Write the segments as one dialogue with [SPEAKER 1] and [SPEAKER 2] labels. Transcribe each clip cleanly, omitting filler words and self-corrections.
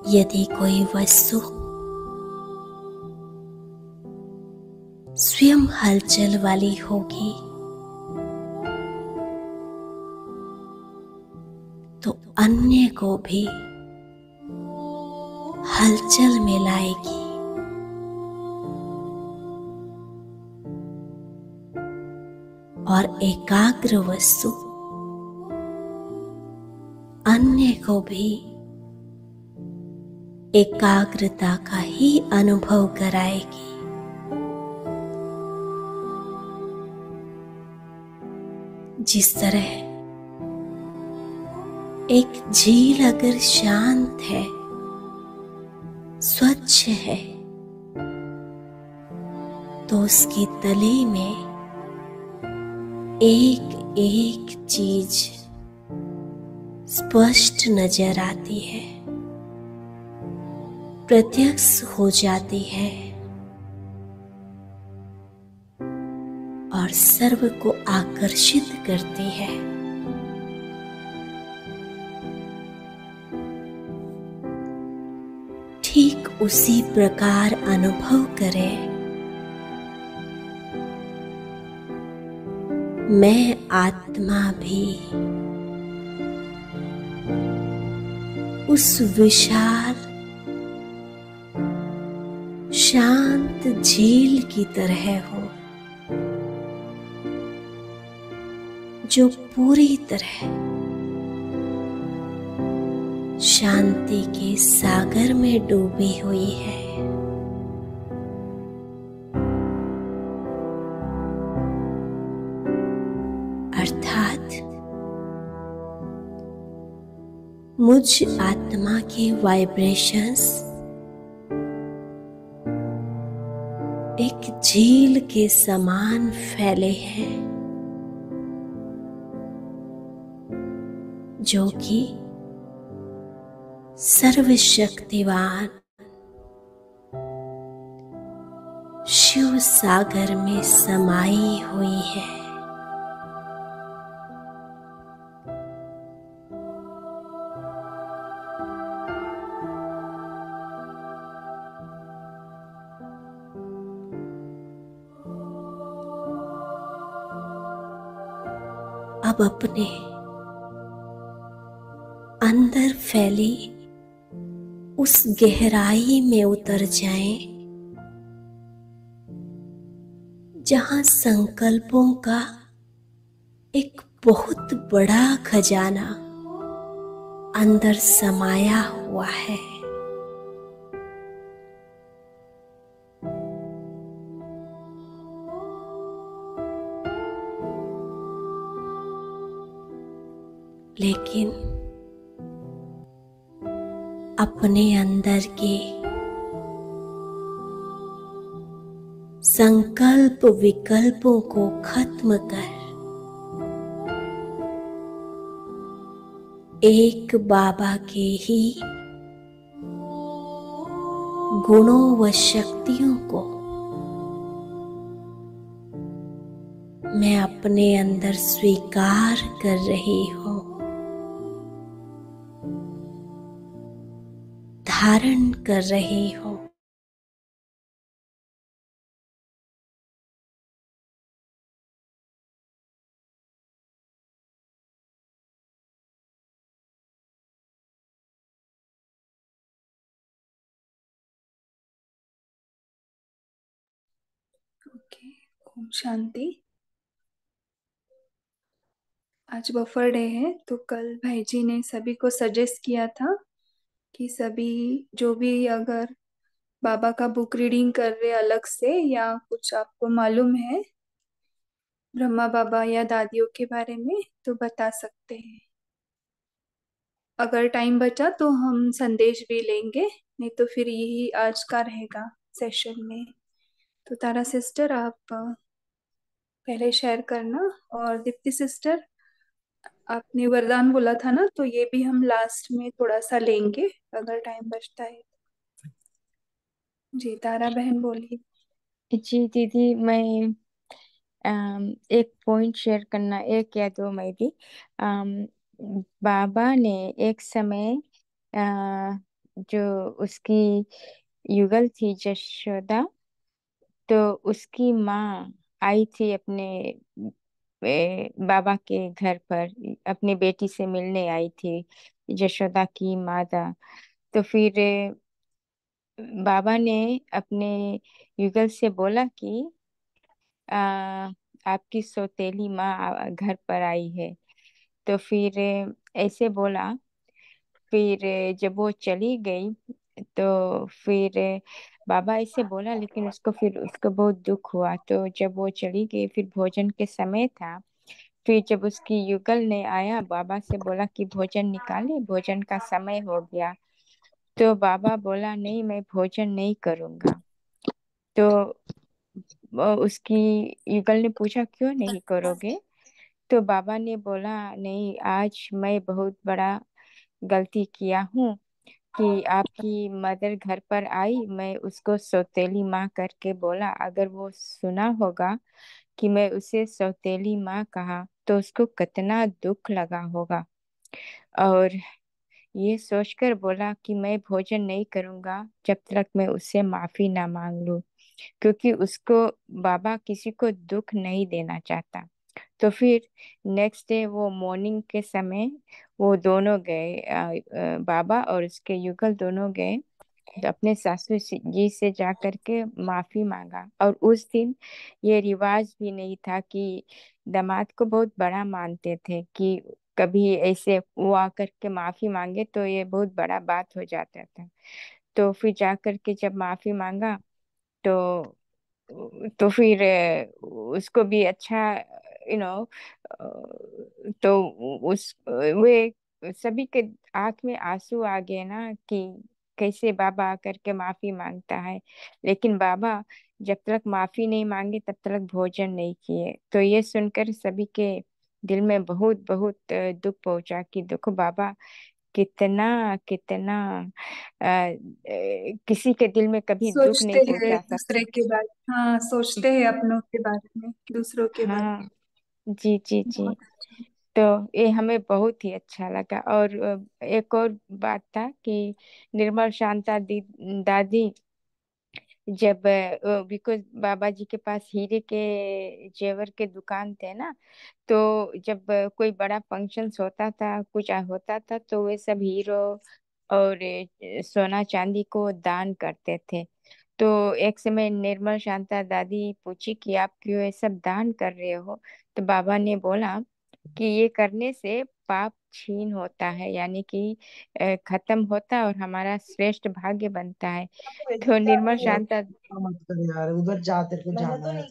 [SPEAKER 1] यदि कोई वस्तु स्वयं हलचल वाली होगी तो अन्य को भी हलचल में लाएगी। और एकाग्र वस्तु अन्य को भी एकाग्रता का ही अनुभव कराएगी। जिस तरह एक झील अगर शांत है, स्वच्छ है, तो उसकी तली में एक एक चीज स्पष्ट नजर आती है, प्रत्यक्ष हो जाती है और सर्व को आकर्षित करती है। ठीक उसी प्रकार अनुभव करें, मैं आत्मा भी उस विशाल शांत झील की तरह हूं, जो पूरी तरह शांति के सागर में डूबी हुई है। अर्थात मुझ आत्मा के वाइब्रेशंस एक झील के समान फैले हैं, जो कि सर्वशक्तिवान शिव सागर में समाई हुई है। अब अपने अंदर फैली उस गहराई में उतर जाएं, जहां संकल्पों का एक बहुत बड़ा खजाना अंदर समाया हुआ है। लेकिन अपने अंदर के संकल्प विकल्पों को खत्म कर एक बाबा के ही गुणों व शक्तियों को मैं अपने अंदर स्वीकार कर रही हूं, धारण कर रही हूं।
[SPEAKER 2] ओके। ओम शांति। आज बफर डे है, तो कल भाई जी ने सभी को सजेस्ट किया था कि सभी जो भी अगर बाबा का बुक रीडिंग कर रहे अलग से या कुछ आपको मालूम है ब्रह्मा बाबा या दादियों के बारे में तो बता सकते हैं। अगर टाइम बचा तो हम संदेश भी लेंगे, नहीं तो फिर यही आज का रहेगा सेशन में। तो तारा सिस्टर आप पहले शेयर करना, और दीप्ति सिस्टर आपने वरदान बोला था ना, तो ये भी हम लास्ट में थोड़ा सा लेंगे अगर टाइम बचता है। जी तारा बहन बोलिए।
[SPEAKER 3] जी दीदी, मैं एक पॉइंट शेयर करना, एक या दो में भी। अम, बाबा ने एक समय जो उसकी युगल थी यशोदा, तो उसकी माँ आई थी अपने बाबा के घर पर, अपनी बेटी से मिलने आई थी, यशोदा की माता। तो फिर बाबा ने अपने युगल से बोला कि आ, आपकी सौतेली माँ घर पर आई है। तो फिर ऐसे बोला। फिर जब वो चली गई, तो फिर बाबा ऐसे बोला, लेकिन उसको बहुत दुख हुआ। तो जब वो चली गई, फिर भोजन के समय था। फिर जब उसकी युगल ने आया, बाबा से बोला कि भोजन निकाले, भोजन का समय हो गया। तो बाबा बोला, नहीं, मैं भोजन नहीं करूंगा। तो उसकी युगल ने पूछा, क्यों नहीं करोगे? तो बाबा ने बोला, नहीं, आज मैं बहुत बड़ा गलती किया हूँ कि आपकी मदर घर पर आई, मैं उसको सौतेली माँ करके बोला। अगर वो सुना होगा कि मैं उसे सौतेली माँ कहा, तो उसको कितना दुख लगा होगा। और ये सोचकर बोला कि मैं भोजन नहीं करूंगा जब तक मैं उससे माफी ना मांग लूं, क्योंकि उसको, बाबा किसी को दुख नहीं देना चाहता। तो फिर नेक्स्ट डे, वो मॉर्निंग के समय, वो दोनों गए, बाबा और उसके युगल दोनों गए, तो अपने जी से जा करके माफी मांगा। और उस दिन ये रिवाज भी नहीं था कि दामाद को बहुत बड़ा मानते थे, कि कभी ऐसे वो आकर के माफी मांगे तो ये बहुत बड़ा बात हो जाता था। तो फिर जा करके जब माफी मांगा, तो फिर उसको भी अच्छा, यू नो तो उस वे सभी के आंख में आंसू आ गए ना, कि कैसे बाबा आकर के माफी मांगता है। लेकिन बाबा जब तक माफी नहीं मांगे तब तक भोजन नहीं किए। तो ये सुनकर सभी के दिल में बहुत बहुत दुख पहुंचा, कि देखो बाबा कितना कितना किसी के दिल में कभी दुख
[SPEAKER 2] सोचते
[SPEAKER 3] नहीं
[SPEAKER 2] हैं
[SPEAKER 3] पहुंचा
[SPEAKER 2] दूसरे
[SPEAKER 3] सकते।
[SPEAKER 2] के बारे, हाँ सोचते हैं अपनों के बारे में, दूसरों के बारे
[SPEAKER 3] हाँ, जी जी
[SPEAKER 2] में।
[SPEAKER 3] जी।
[SPEAKER 2] बहुत अच्छा।
[SPEAKER 3] तो ये हमें बहुत ही अच्छा लगा। और एक और बात था कि निर्मल शांता दादी, जब बिकॉज बाबा जी के पास हीरे के जेवर के दुकान थे ना, तो जब कोई बड़ा फंक्शंस होता था, कुछ होता था, तो वे सब हीरो और सोना चांदी को दान करते थे। तो एक समय निर्मल शांता दादी पूछी कि आप क्यों ये सब दान कर रहे हो? तो बाबा ने बोला कि ये करने से पाप छीन होता है, यानी कि खत्म होता है और हमारा श्रेष्ठ भाग्य बनता है। तो निर्मल शांता,
[SPEAKER 4] मत कर यार, उधर जा, तेरे को जाना है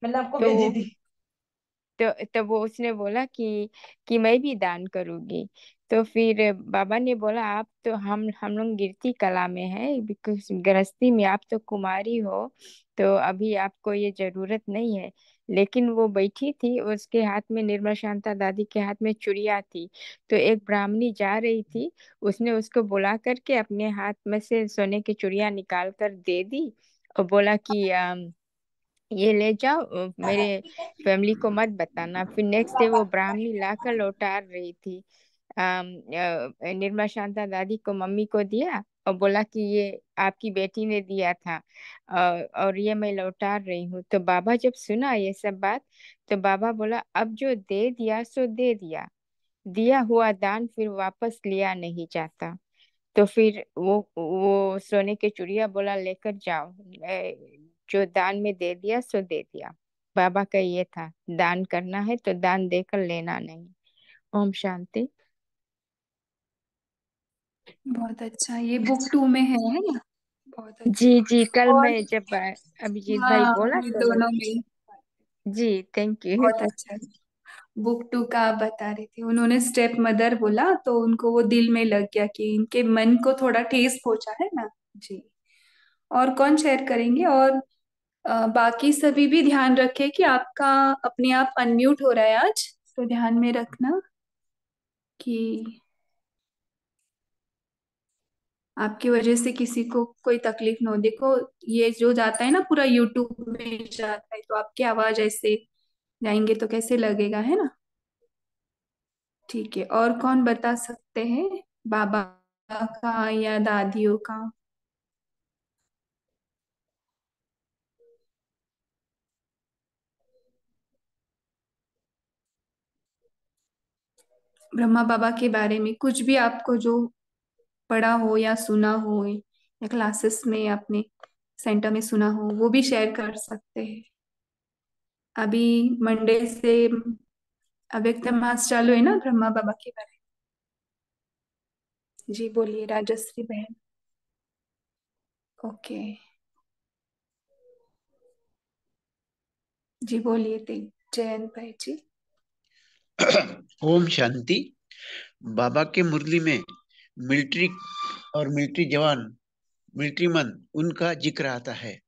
[SPEAKER 4] मैंने आपको
[SPEAKER 3] तो
[SPEAKER 4] भेजी
[SPEAKER 3] वो
[SPEAKER 4] थी।
[SPEAKER 3] तो वो उसने बोला कि मैं भी दान करूंगी। तो फिर बाबा ने बोला, आप तो, हम लोग गिरती कला में है, बिकॉज गृहस्थी में आप तो कुमारी हो, तो अभी आपको ये जरूरत नहीं है। लेकिन वो बैठी थी, उसके हाथ में, निर्मल शांता दादी के हाथ में चूड़ियां थी। तो एक ब्राह्मणी जा रही थी, उसने उसको बुला करके अपने हाथ में से सोने की चूड़ियां निकाल कर दे दी, और बोला कि ये ले जाओ, मेरे फैमिली को मत बताना। फिर नेक्स्ट डे वो ब्राह्मणी लाकर लौटा रही थी, निर्मला शांता दादी को, मम्मी को दिया, और बोला कि ये आपकी बेटी ने दिया था, और ये मैं लौटा रही हूँ। तो बाबा जब सुना ये सब बात, तो बाबा बोला, अब जो दे दिया सो दे दिया, दिया हुआ दान फिर वापस लिया नहीं जाता। तो फिर वो सोने के चूड़िया बोला, लेकर जाओ, जो दान में दे दिया सो दे दिया। बाबा का ये था, दान करना है तो दान देकर लेना नहीं। ओम शांति।
[SPEAKER 2] बहुत अच्छा, ये बुक 2 में है ना? बहुत अच्छा।
[SPEAKER 3] जी जी, कल
[SPEAKER 2] और
[SPEAKER 3] मैं जब अभिजीत भाई
[SPEAKER 2] हाँ,
[SPEAKER 3] बोला
[SPEAKER 2] ये
[SPEAKER 3] तो
[SPEAKER 2] दोनों में
[SPEAKER 3] जी थैंक यू।
[SPEAKER 2] बहुत अच्छा है। बुक 2 का आप बता रहे थे, उन्होंने स्टेप मदर बोला तो उनको वो दिल में लग गया कि इनके मन को थोड़ा ठेस पहुंचा है ना। जी। और कौन शेयर करेंगे? और बाकी सभी भी ध्यान रखें कि आपका अपने आप अनम्यूट हो रहा है आज, तो ध्यान में रखना कि आपकी वजह से किसी को कोई तकलीफ ना हो। देखो, ये जो जाता है ना पूरा यूट्यूब में जाता है, तो आपकी आवाज ऐसे जाएंगे तो कैसे लगेगा, है ना? ठीक है, और कौन बता सकते हैं बाबा का या दादियों का? ब्रह्मा बाबा के बारे में कुछ भी आपको जो पढ़ा हो या सुना हो, या क्लासेस में अपने सेंटर में सुना हो, वो भी शेयर कर सकते हैं। अभी मंडे से अव्यक्त मास चालू है ना ब्रह्मा बाबा के बारे में। जी बोलिए राजश्री बहन। ओके। जी बोलिए जयंत भाई जी।
[SPEAKER 5] ओम शांति। बाबा के मुरली में मिलिट्री और मिलिट्री जवान, मिलिट्री मन, उनका जिक्र आता है।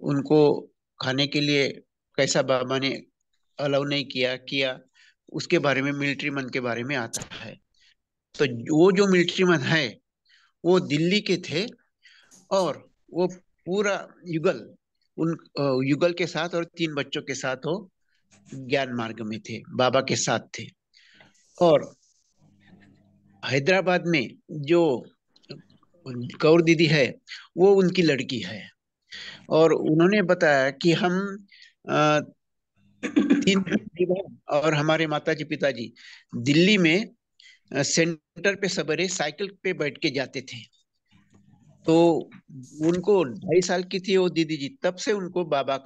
[SPEAKER 5] उनको खाने के लिए कैसा बाबा ने अलाउ नहीं किया किया, उसके बारे में, मिलिट्री मन के बारे में आता है। तो वो जो मिलिट्री मन है वो दिल्ली के थे, और वो पूरा युगल, उन युगल के साथ और 3 बच्चों के साथ वो ज्ञान मार्ग में थे, बाबा के साथ थे। और हैदराबाद में जो कौर दीदी है वो उनकी लड़की है। और उन्होंने बताया कि हम अ, 3 भाई बहन और हमारे माताजी पिताजी दिल्ली में सेंटर पे सवेरे साइकिल पे बैठ के जाते थे। तो उनको 2.5 साल की थी वो दीदी जी, तब से उनको बाबा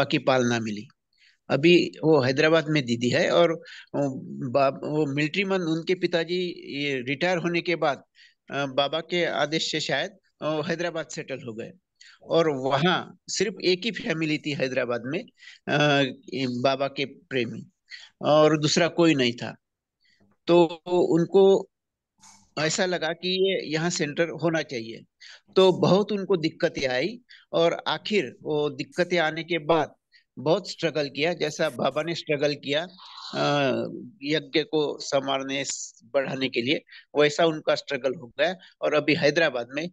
[SPEAKER 5] की पालना मिली। अभी वो हैदराबाद में दीदी है, और वो मिलिट्री मैन, उनके पिताजी ये रिटायर होने के बाद बाबा के आदेश से शायद हैदराबाद सेटल हो गए। और वहाँ सिर्फ एक ही फैमिली थी हैदराबाद में, ये बाबा के प्रेमी, और दूसरा कोई नहीं था। तो उनको ऐसा लगा कि ये यहाँ सेंटर होना चाहिए। तो बहुत उनको दिक्कतें आई, और आखिर वो दिक्कतें आने के बाद बहुत स्ट्रगल किया, जैसा बाबा ने स्ट्रगल किया यज्ञ को संवारने बढ़ाने के लिए, वैसा उनका स्ट्रगल हो गया। और अभी हैदराबाद में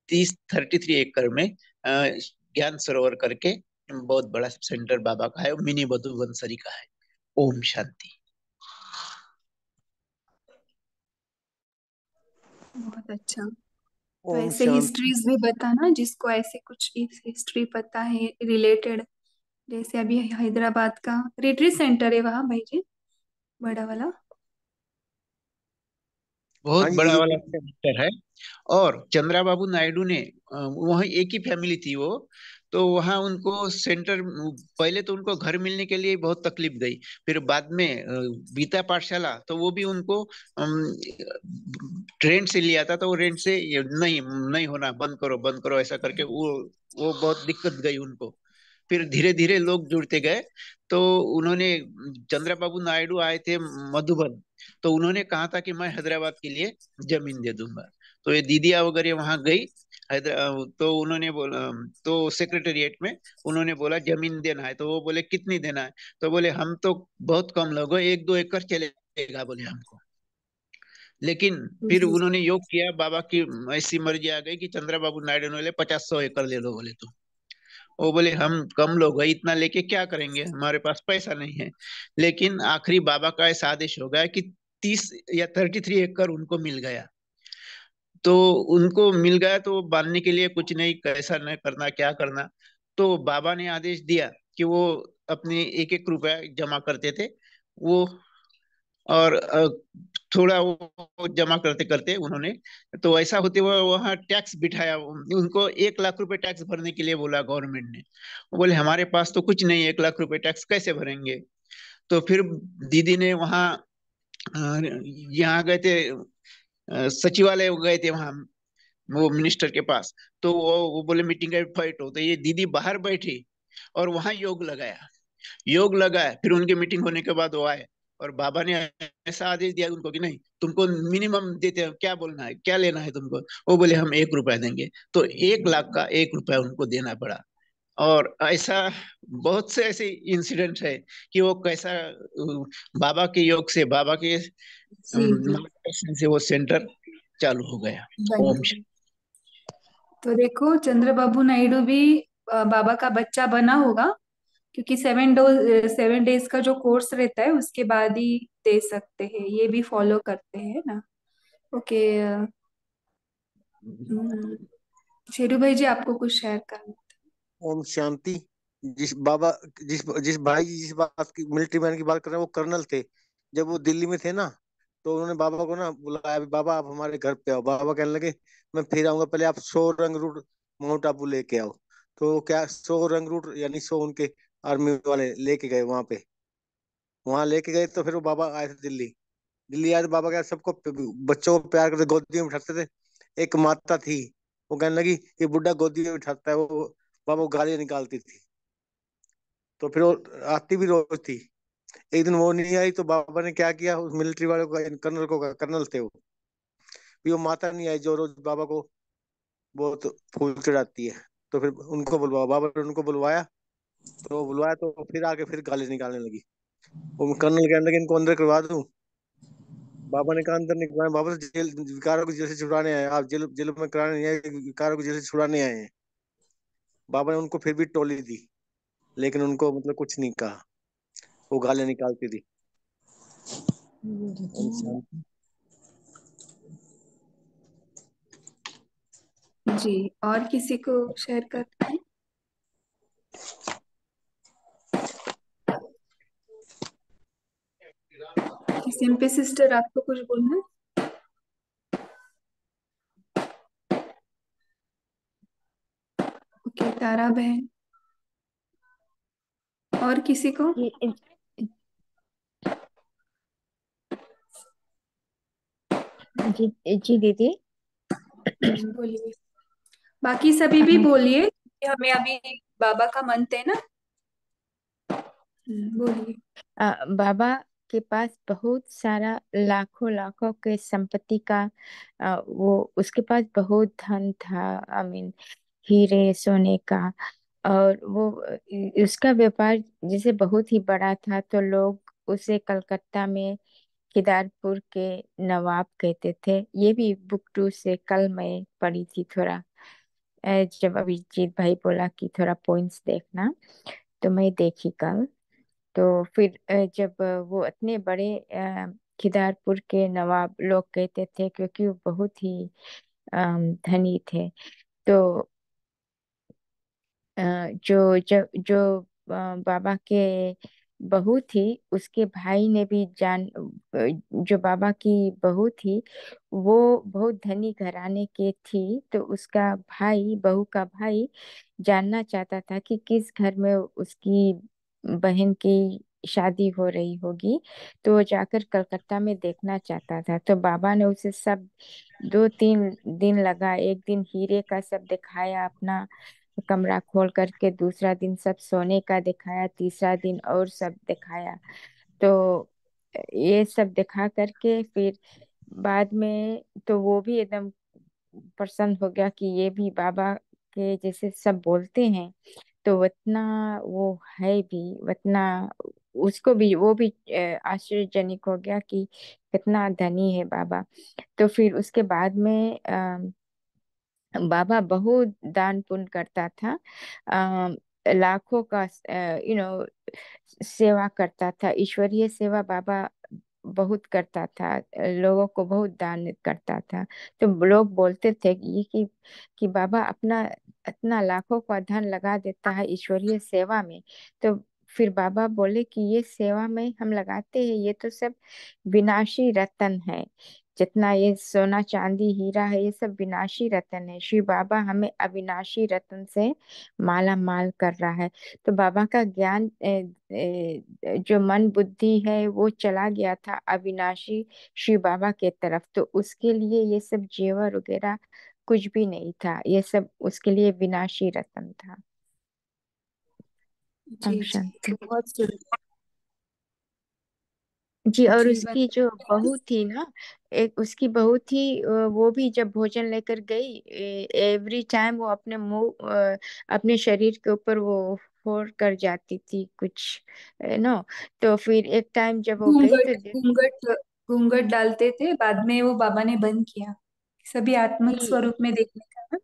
[SPEAKER 5] 33 एकड़ में ज्ञान सरोवर करके बहुत बड़ा सेंटर बाबा का है, मिनी मधुबंसरी का है। ओम शांति।
[SPEAKER 2] बहुत अच्छा। तो
[SPEAKER 6] ओम
[SPEAKER 2] ऐसे
[SPEAKER 6] शांति।
[SPEAKER 2] हिस्ट्रीज भी बताना जिसको ऐसे कुछ हिस्ट्री पता है रिलेटेड। जैसे अभी हैदराबाद का रिट्रीट सेंटर है वहाँ भाई जी, बड़ा वाला।
[SPEAKER 5] बहुत
[SPEAKER 6] हाँ
[SPEAKER 5] बड़ा
[SPEAKER 6] ये
[SPEAKER 5] वाला सेंटर है। और चंद्रा बाबू नायडू ने वहाँ एक ही फैमिली थी वो, तो वहाँ उनको सेंटर, पहले तो उनको घर मिलने के लिए बहुत तकलीफ गई। फिर बाद में गीता पाठशाला, तो वो भी उनको रेंट से लिया था, तो वो रेंट से नहीं नहीं होना, बंद करो बंद करो ऐसा करके वो बहुत दिक्कत गई उनको। फिर धीरे धीरे लोग जुड़ते गए। तो उन्होंने, चंद्रा बाबू नायडू आए थे मधुबन, तो उन्होंने कहा था कि मैं हैदराबाद के लिए जमीन दे दूंगा। तो ये दीदिया वगैरह वहां गई तो उन्होंने बोला, तो सेक्रेटेरिएट में उन्होंने बोला जमीन देना है, तो वो बोले कितनी देना है? तो बोले हम तो बहुत कम लोग हैं, 1-2 एकड़ चलेगा बोले हमको। लेकिन फिर
[SPEAKER 2] जी।
[SPEAKER 5] उन्होंने योग किया, बाबा की ऐसी मर्जी आ गई कि चंद्रा बाबू नायडू ने बोले 50-100 एकड़ ले लो बोले। तो वो बोले हम कम लोग हैं, इतना लेके क्या करेंगे, हमारे पास पैसा नहीं है। लेकिन आखिरी बाबा का ऐसा आदेश हो गया कि 30 या 33 एकड़ उनको मिल गया। तो उनको मिल गया तो बांधने के लिए कुछ नहीं, कैसा न करना, क्या करना। तो बाबा ने आदेश दिया कि वो अपने 1-1 रुपया जमा करते थे, वो और थोड़ा वो जमा करते करते उन्होंने, तो ऐसा होते हुए वहाँ टैक्स बिठाया, उनको 1 लाख रुपए टैक्स भरने के लिए बोला गवर्नमेंट ने। वो बोले हमारे पास तो कुछ नहीं, 1 लाख रुपए टैक्स कैसे भरेंगे। तो फिर दीदी ने वहाँ यहाँ गए थे, सचिवालय गए थे वहाँ, वो मिनिस्टर के पास। तो वो बोले मीटिंग का फाइट हो, तो ये दीदी बाहर बैठी और वहां योग लगाया। योग लगाया, फिर उनकी मीटिंग होने के बाद वो आए, और बाबा ने ऐसा आदेश दिया उनको कि नहीं, तुमको मिनिमम देते हैं, क्या बोलना है, क्या लेना है तुमको। वो बोले हम 1 रुपया देंगे। तो 1 लाख का 1 रुपया उनको देना पड़ा। और ऐसा बहुत से ऐसे इंसिडेंट है कि वो कैसा बाबा के योग से, बाबा के
[SPEAKER 2] जी जी।
[SPEAKER 5] मार्गदर्शन से वो सेंटर चालू हो गया। ओम
[SPEAKER 2] बन तो देखो चंद्रबाबू नायडू भी बाबा का बच्चा बना होगा, क्योंकि 7 डेज का जो कोर्स रहता है उसके बाद ही दे सकते हैं, ये भी फॉलो करते हैं ना। ओके। शेरू भाई जी, आपको कुछ शेयर करना?
[SPEAKER 6] ओम शांति। जिस बाबा जिस जिस भाई जी जिस बात की मिलिट्री मैन की बात कर रहे हैं वो कर्नल थे। जब वो दिल्ली में थे ना, तो उन्होंने बाबा को ना बुलाया, "अभी बाबा आप हमारे घर पे आओ।" बाबा कहने लगे, "मैं फिर आऊंगा, पहले आप 100 रंग रूट माउंट आबू लेके आओ।" तो वो क्या 100 रंग रूट यानी 100 उनके आर्मी वाले लेके गए वहां पे। वहां लेके गए तो फिर वो बाबा आए थे दिल्ली। दिल्ली आए तो बाबा क्या सबको बच्चों को प्यार करते, गोदी में बिठाते थे। एक माता थी, वो कहने लगी ये बुढ़ा गोदी में बिठाता है, वो बाबा को गालियां निकालती थी। तो फिर वो आती भी रोज थी। एक दिन वो नहीं आई तो बाबा ने क्या किया, उस मिलिट्री वाले को, कर्नल को, कर्नल थे वो, भी वो माता नहीं आई जो रोज बाबा को बहुत फूल चढ़ाती है। तो फिर उनको बुलवाया, बाबा ने उनको बुलवाया। तो बुलवाया तो फिर आके फिर गाली निकालने लगी। वो कर्नल कहने लगे इनको अंदर करवा दूं। बाबा ने कहा अंदर नहीं करवाए, बाबा से जेल विकारों को जेल से छुड़ाने आए हैं। आप जेल जेल में कराने नहीं आए, विकारों को जेल से छुड़ाने आए हैं। बाबा ने उनको फिर भी टोली दी, लेकिन उनको मतलब कुछ नहीं कहा। वो गालियां निकालती थी। ओम शांति।
[SPEAKER 2] जी, और किसी को शेयर करना है? सिंपल सिस्टर, आपको कुछ बोलना है? ओके, तारा बहन, और किसी को?
[SPEAKER 3] जी जी जी दीदी।
[SPEAKER 2] बोलिए। बाकी सभी भी बोलिए, कि हमें अभी बाबा का मंत्र है ना। बोलिए।
[SPEAKER 3] बाबा के पास बहुत सारा लाखों लाखों के संपत्ति का, वो उसके पास बहुत धन था। आई मीन हीरे सोने का। और वो उसका व्यापार जैसे बहुत ही बड़ा था, तो लोग उसे कलकत्ता में केदारपुर के नवाब कहते थे। ये भी बुक 2 से कल मैं पढ़ी थी थोड़ा। जब अभिजीत भाई बोला कि थोड़ा पॉइंट्स देखना, तो मैं देखी कल। तो फिर जब वो इतने बड़े केदारपुर के नवाब लोग कहते थे, क्योंकि वो बहुत ही धनी थे। तो बाबा के बहू थी, उसके भाई ने भी जो बाबा की बहू थी, वो बहुत धनी घराने के थी। तो उसका भाई, बहू का भाई, जानना चाहता था कि किस घर में उसकी बहन की शादी हो रही होगी। तो वो जाकर कलकत्ता में देखना चाहता था। तो बाबा ने उसे सब 2-3 दिन लगा। एक दिन हीरे का सब दिखाया, अपना कमरा खोल करके। दूसरा दिन सब सोने का दिखाया। तीसरा दिन और सब दिखाया। तो ये सब दिखा करके फिर बाद में तो वो भी एकदम प्रसन्न हो गया कि ये भी बाबा के जैसे सब बोलते हैं। तो उतना वो है भी, उतना उसको भी, वो भी आश्चर्यजनक हो गया कि कितना धनी है बाबा। तो फिर उसके बाद में बाबा बहुत दान पुण्य करता था। लाखों का सेवा करता था। ईश्वरीय सेवा बाबा बहुत करता था। लोगों को बहुत दान करता था। तो लोग बोलते थे कि बाबा अपना इतना लाखों का धन लगा देता है ईश्वरीय सेवा में। तो फिर बाबा बोले कि ये सेवा में हम लगाते हैं, ये तो सब विनाशी रतन है। जितना ये सोना चांदी हीरा है, ये सब विनाशी रतन है। शिव बाबा हमें अविनाशी रतन से माला माल कर रहा है। तो बाबा का ज्ञान जो मन बुद्धि है वो चला गया था अविनाशी शिव बाबा के तरफ। तो उसके लिए ये सब जेवर वगैरह कुछ भी नहीं था, ये सब उसके लिए विनाशी रतन था। ओम
[SPEAKER 2] जी जी,
[SPEAKER 3] शांति।
[SPEAKER 2] बहुत सुंदर।
[SPEAKER 3] जी, और
[SPEAKER 2] जी
[SPEAKER 3] उसकी जो
[SPEAKER 2] वंदना।
[SPEAKER 3] बहू थी ना, एक उसकी बहू थी, वो भी जब भोजन लेकर गई, एवरी टाइम वो अपने मुंह अपने शरीर के ऊपर वो फोड़ कर जाती थी कुछ, नो। तो फिर एक टाइम जब वो गई
[SPEAKER 2] घूंघट
[SPEAKER 3] तो
[SPEAKER 2] घूंघट घूंघट डालते थे, बाद में वो बाबा ने बंद किया, सभी आत्मिक
[SPEAKER 3] जी
[SPEAKER 2] स्वरूप में देखने का ना।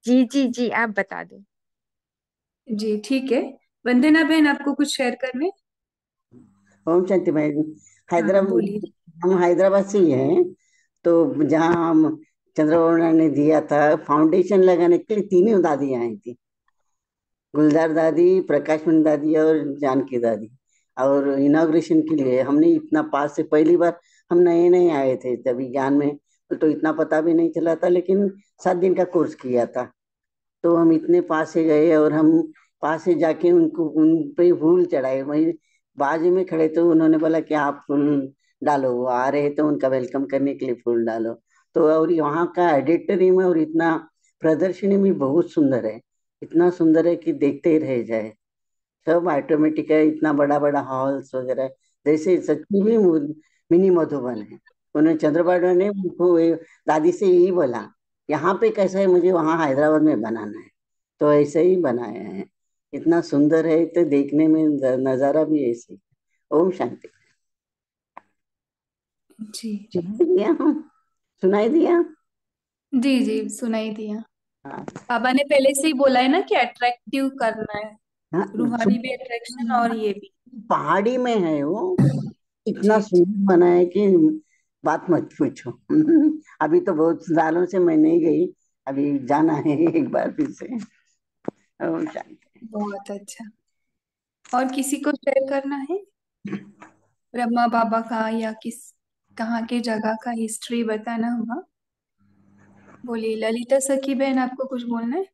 [SPEAKER 3] जी जी जी, आप बता दो।
[SPEAKER 2] जी ठीक है। वंदना बहन, आपको कुछ शेयर करने?
[SPEAKER 7] ओम शांति भाई।
[SPEAKER 2] हाँ
[SPEAKER 7] हैदराबाद,
[SPEAKER 2] बोलिए।
[SPEAKER 7] हम हैदराबाद से ही हैं। तो जहाँ हम चंद्रबाबू ने दिया था फाउंडेशन लगाने के लिए, तीनों दादी आई थी, गुलजार दादी, प्रकाशमणि दादी और जानकी दादी। और इनाग्रेशन के लिए हमने इतना पास से, पहली बार हम नए नए आए थे तभी ज्ञान में, तो इतना पता भी नहीं चला था, लेकिन 7 दिन का कोर्स किया था। तो हम इतने पास से गए और हम पास से जाके उनको उन पे फूल चढ़ाए, वही बाजू में खड़े, तो उन्होंने बोला कि आप फूल डालो, वो आ रहे तो उनका वेलकम करने के लिए फूल डालो। तो और यहाँ का एडिटोरियम और इतना प्रदर्शनी भी बहुत सुंदर है, इतना सुंदर है कि देखते ही रह जाए। सब ऑटोमेटिक है, इतना बड़ा बड़ा हॉल्स वगैरह, जैसे सच्ची में मिनी मधुबन है। उन्होंने चंद्रबाबू ने उनको दादी से यही बोला, यहाँ पे कैसा है, मुझे वहाँ हैदराबाद में बनाना है। तो ऐसे ही बनाया है, इतना सुंदर है, तो देखने में नजारा भी ऐसे ही। ओम शांति।
[SPEAKER 2] जी
[SPEAKER 7] सुनाई दिया? सुनाई दिया?
[SPEAKER 2] जी जी, सुनाई दिया।
[SPEAKER 7] हाँ
[SPEAKER 2] बाबा ने पहले से ही बोला है ना कि अट्रैक्टिव करना है,
[SPEAKER 7] हाँ।
[SPEAKER 2] रूहानी भी अट्रैक्शन और ये भी।
[SPEAKER 7] पहाड़ी में है वो, इतना
[SPEAKER 2] जी जी।
[SPEAKER 7] सुंदर बना है कि बात मत पूछो। अभी तो बहुत सालों से मैं नहीं गई, अभी जाना है एक बार फिर से। ओम शांति।
[SPEAKER 2] बहुत अच्छा। और किसी को शेयर करना है ब्रह्मा बाबा का, या किस कहाँ की जगह का हिस्ट्री बताना होगा? बोलिए ललिता सखी बहन, आपको कुछ बोलना है?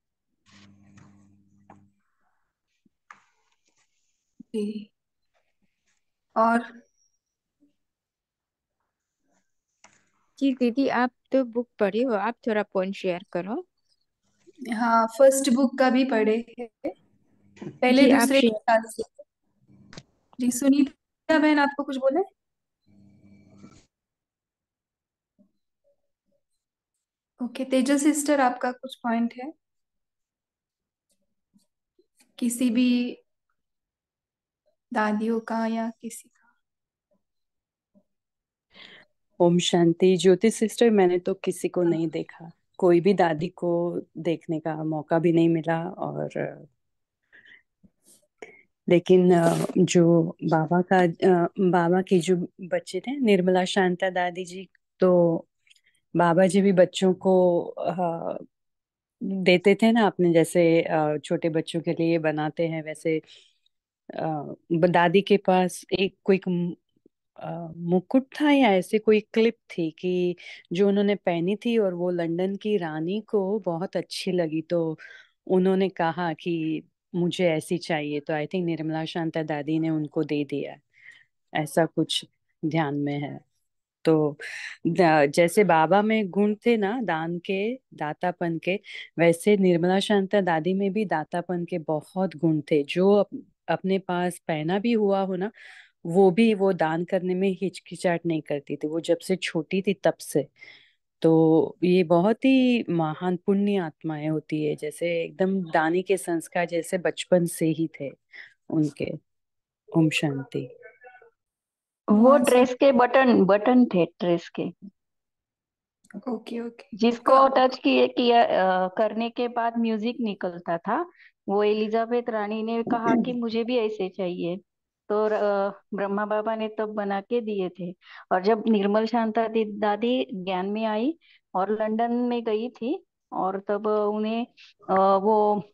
[SPEAKER 2] जी। और
[SPEAKER 3] जी दीदी, आप तो बुक पढ़ी हो, आप थोड़ा पॉइंट शेयर करो।
[SPEAKER 2] हाँ, फर्स्ट बुक का भी पढ़े हैं, पहले
[SPEAKER 3] जी आप
[SPEAKER 2] दूसरे
[SPEAKER 3] शेयर।
[SPEAKER 2] साल से। जी सुनीता बहन, आपको कुछ बोलना है? ओके, तेजस सिस्टर, आपका कुछ पॉइंट है किसी भी दादियों का या किसी का?
[SPEAKER 8] ओम शांति। ज्योति सिस्टर, मैंने तो किसी को नहीं देखा, कोई भी दादी को देखने का मौका भी नहीं मिला। और लेकिन जो बाबा के जो बच्चे थे, निर्मला शांता दादी जी, तो बाबा जी भी बच्चों को देते थे ना, अपने जैसे छोटे बच्चों के लिए बनाते हैं वैसे। दादी के पास एक कोई मुकुट था या ऐसे कोई क्लिप थी कि जो उन्होंने पहनी थी, और वो लंदन की रानी को बहुत अच्छी लगी, तो उन्होंने कहा कि मुझे ऐसी चाहिए, तो आई थिंक निर्मला शांता दादी ने उनको दे दिया, ऐसा कुछ ध्यान में है। तो जैसे बाबा में गुण थे ना दान के, दातापन के, वैसे निर्मला शांता दादी में भी दातापन के बहुत गुण थे। जो अपने पास पहना भी हुआ हो ना, वो भी वो दान करने में हिचकिचाहट नहीं करती थी, वो जब से छोटी थी तब से। तो ये बहुत ही महान पुण्य आत्माएं होती है, जैसे एकदम दानी के संस्कार जैसे बचपन से ही थे उनके। ओम शांति।
[SPEAKER 9] वो
[SPEAKER 2] बहुत
[SPEAKER 9] ड्रेस के बटन बटन थे ड्रेस के,
[SPEAKER 2] ओके ओके।
[SPEAKER 9] जिसको टच किया करने के बाद म्यूजिक निकलता था। वो एलिजाबेथ रानी ने कहा कि मुझे भी ऐसे चाहिए, तो ब्रह्मा बाबा ने तब बना के दिए थे। और जब निर्मल शांता दादी ज्ञान में आई और लंदन में गई थी, और तब उन्हें वो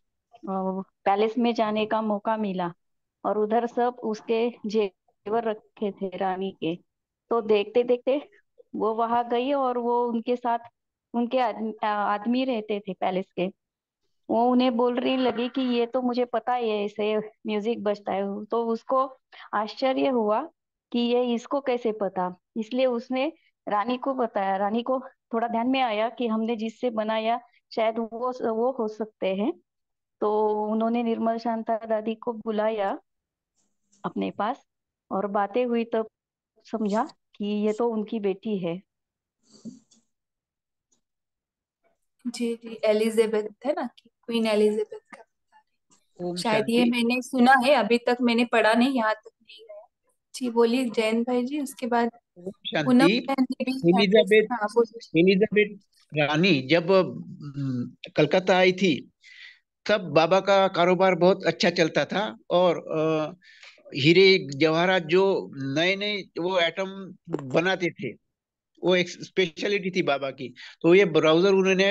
[SPEAKER 9] पैलेस में जाने का मौका मिला, और उधर सब उसके जेवर रखे थे रानी के। तो देखते देखते वो वहां गई और वो उनके साथ उनके आदमी रहते थे पैलेस के। वो उन्हें बोल रही लगी कि ये तो मुझे पता ही है, ऐसे म्यूजिक बजता है। तो उसको आश्चर्य हुआ कि ये इसको कैसे पता। इसलिए उसने रानी को बताया। रानी को थोड़ा ध्यान में आया कि हमने जिससे बनाया शायद वो हो सकते हैं। तो उन्होंने निर्मल शांता दादी को बुलाया अपने पास और बातें हुई, तब समझा कि ये तो उनकी बेटी है।
[SPEAKER 2] जी जी, एलिजाबेथ है ना, कि क्वीन एलिजाबेथ का बता रहे।
[SPEAKER 5] ओम
[SPEAKER 2] शायद ये
[SPEAKER 5] शांति।
[SPEAKER 2] मैंने सुना है, अभी तक मैंने पढ़ा नहीं, यहाँ तक नहीं गया। जी बोलिए जैन भाई जी, उसके बाद
[SPEAKER 5] ओम
[SPEAKER 2] पूनम
[SPEAKER 5] शांति।
[SPEAKER 2] बहन ने भी शायद कुछ,
[SPEAKER 5] एलिजाबेथ
[SPEAKER 2] हाँ बोलिए।
[SPEAKER 5] एलिजाबेथ रानी जब कलकत्ता आई थी, तब बाबा का कारोबार बहुत अच्छा चलता था। और हीरे जवाहरात जो नए नए वो एटम बनाते थे, वो एक स्पेशलिटी थी बाबा की। तो ये ब्राउजर उन्होंने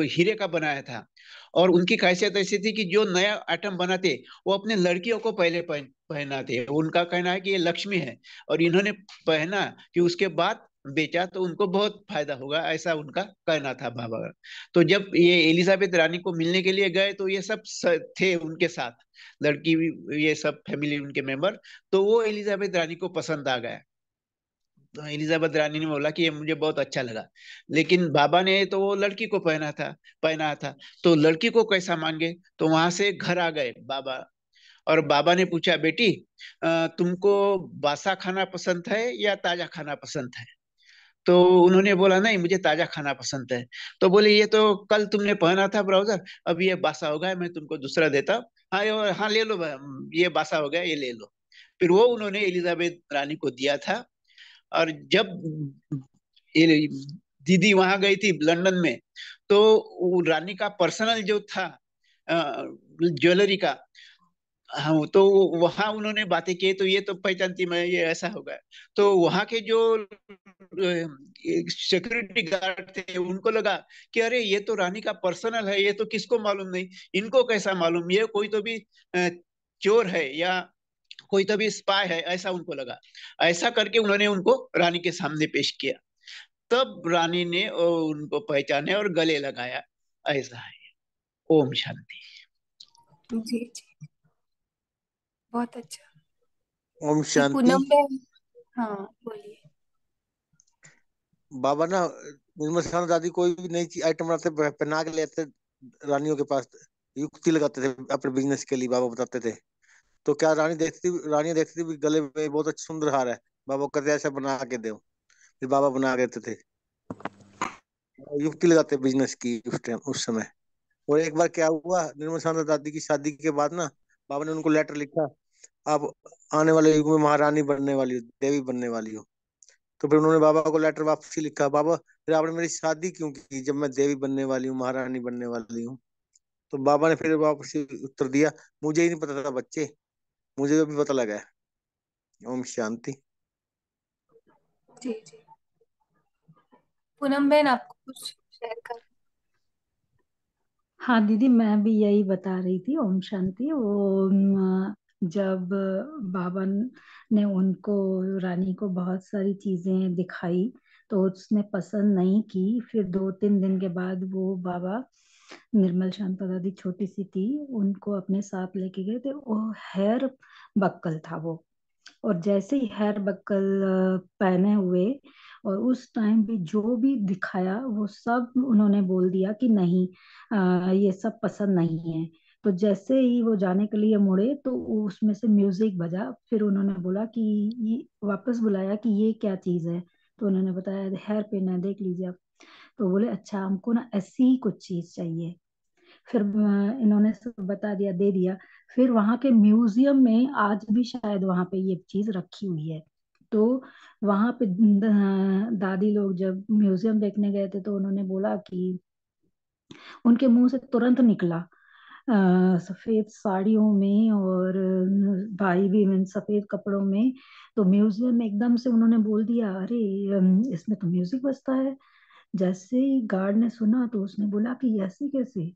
[SPEAKER 5] हीरे का बनाया था। और उनकी खासियत ऐसी थी कि जो नया आइटम बनाते, वो अपने लड़कियों को पहले पहनाते। उनका कहना है कि ये लक्ष्मी है, और इन्होंने पहना कि उसके बाद बेचा तो उनको बहुत फायदा होगा, ऐसा उनका कहना था बाबा का। तो जब ये एलिजाबेथ रानी को मिलने के लिए गए, तो ये सब थे उनके साथ, लड़की भी, ये सब फैमिली उनके मेंबर। तो वो एलिजाबेथ रानी को पसंद आ गया। तो एलिजाबेथ रानी ने बोला कि ये मुझे बहुत अच्छा लगा। लेकिन बाबा ने तो वो लड़की को पहना था। तो लड़की को कैसा मान गए। तो वहां से घर आ गए बाबा। और बाबा ने पूछा, बेटी तुमको बासा खाना पसंद है या ताजा खाना पसंद है। तो उन्होंने बोला, नहीं मुझे ताजा खाना पसंद है। तो बोले, ये तो कल तुमने पहना था ब्राउजर, अब ये बासा हो गया, मैं तुमको दूसरा देता हूँ। हाँ हाँ ले लो, ये बासा हो गया, ये ले लो। फिर वो उन्होंने एलिजाबेथ रानी को दिया था। और जब ये दीदी वहां गई थी लंदन में, तो वो रानी का पर्सनल जो था ज्वेलरी का, हाँ, तो वहां उन्होंने बातें की, तो ये तो पहचानती मैं, ये ऐसा होगा। तो वहां के जो सिक्योरिटी गार्ड थे, उनको लगा कि अरे ये तो रानी का पर्सनल है, ये तो किसको मालूम नहीं, इनको कैसा मालूम, ये कोई तो भी चोर है या कोई तो भी स्पाई है, ऐसा उनको लगा। ऐसा करके उन्होंने उनको रानी के सामने पेश किया। तब रानी ने उनको पहचाने और गले लगाया। ऐसा है। ओम शांति।
[SPEAKER 2] जी जी, बहुत अच्छा।
[SPEAKER 6] ओम
[SPEAKER 2] जी
[SPEAKER 6] शांति।
[SPEAKER 2] पूनम बहन, हाँ बोलिए।
[SPEAKER 6] बाबा ना निर्मल शांत दादी कोई भी नई चीज आइटम बनाते पहना के लेते रानियों के पास, युक्ति लगाते थे अपने बिजनेस के लिए, बाबा बताते थे। तो क्या रानियां देखती थी भी गले में बहुत अच्छा सुंदर हार है, बाबा को कहते ऐसा बना के दो, फिर बाबा बना के देते थे। युक्ति लगाते बिजनेस की उस टाइम उस समय। और एक बार क्या हुआ, निर्मल शांत दादी की शादी के बाद ना बाबा ने उनको लेटर लिखा, आप आने वाले युग में महारानी बनने वाली हो, देवी बनने वाली हो। तो फिर उन्होंने बाबा को लेटर वापसी लिखा, बाबा फिर आपने मेरी शादी क्यों की जब मैं देवी बनने वाली हूँ, महारानी बनने वाली हूँ। तो बाबा ने फिर वापस उत्तर दिया, मुझे ही नहीं पता था बच्चे, मुझे तो अभी पता लगा है। ओम शांति।
[SPEAKER 2] जी जी, पूनम बहन आपको कुछ शेयर कर।
[SPEAKER 10] हाँ दीदी, मैं भी यही बता रही थी। ओम शांति। वो जब बाबा ने उनको, रानी को बहुत सारी चीजें दिखाई तो उसने पसंद नहीं की। फिर 2-3 दिन के बाद वो बाबा, निर्मल शांता दादी छोटी सी थी, उनको अपने साथ लेके गए थे। वो हेयर बक्कल था वो। और जैसे ही हेयर बक्कल पहने हुए, और उस टाइम भी जो भी दिखाया वो सब उन्होंने बोल दिया कि नहीं, ये सब पसंद नहीं है। तो जैसे ही वो जाने के लिए मुड़े तो उसमें से म्यूजिक बजा। फिर उन्होंने बोला कि ये, वापस बुलाया कि ये क्या चीज है। तो उन्होंने बताया हेयर पिन है, देख लीजिए आप। तो बोले अच्छा, हमको ना ऐसी ही कुछ चीज चाहिए। फिर इन्होंने सब बता दिया, दे दिया। फिर वहां के म्यूजियम में आज भी शायद वहां पे ये चीज रखी हुई है। तो वहां पे दादी लोग जब म्यूजियम देखने गए थे तो उन्होंने बोला कि उनके मुंह से तुरंत निकला, सफेद साड़ियों में और भाई भी इन सफेद कपड़ों में। तो म्यूजियम में एकदम से उन्होंने बोल दिया, अरे इसमें तो म्यूजिक बजता है। जैसे ही गार्ड ने सुना तो उसने बोला कि ऐसे कैसे।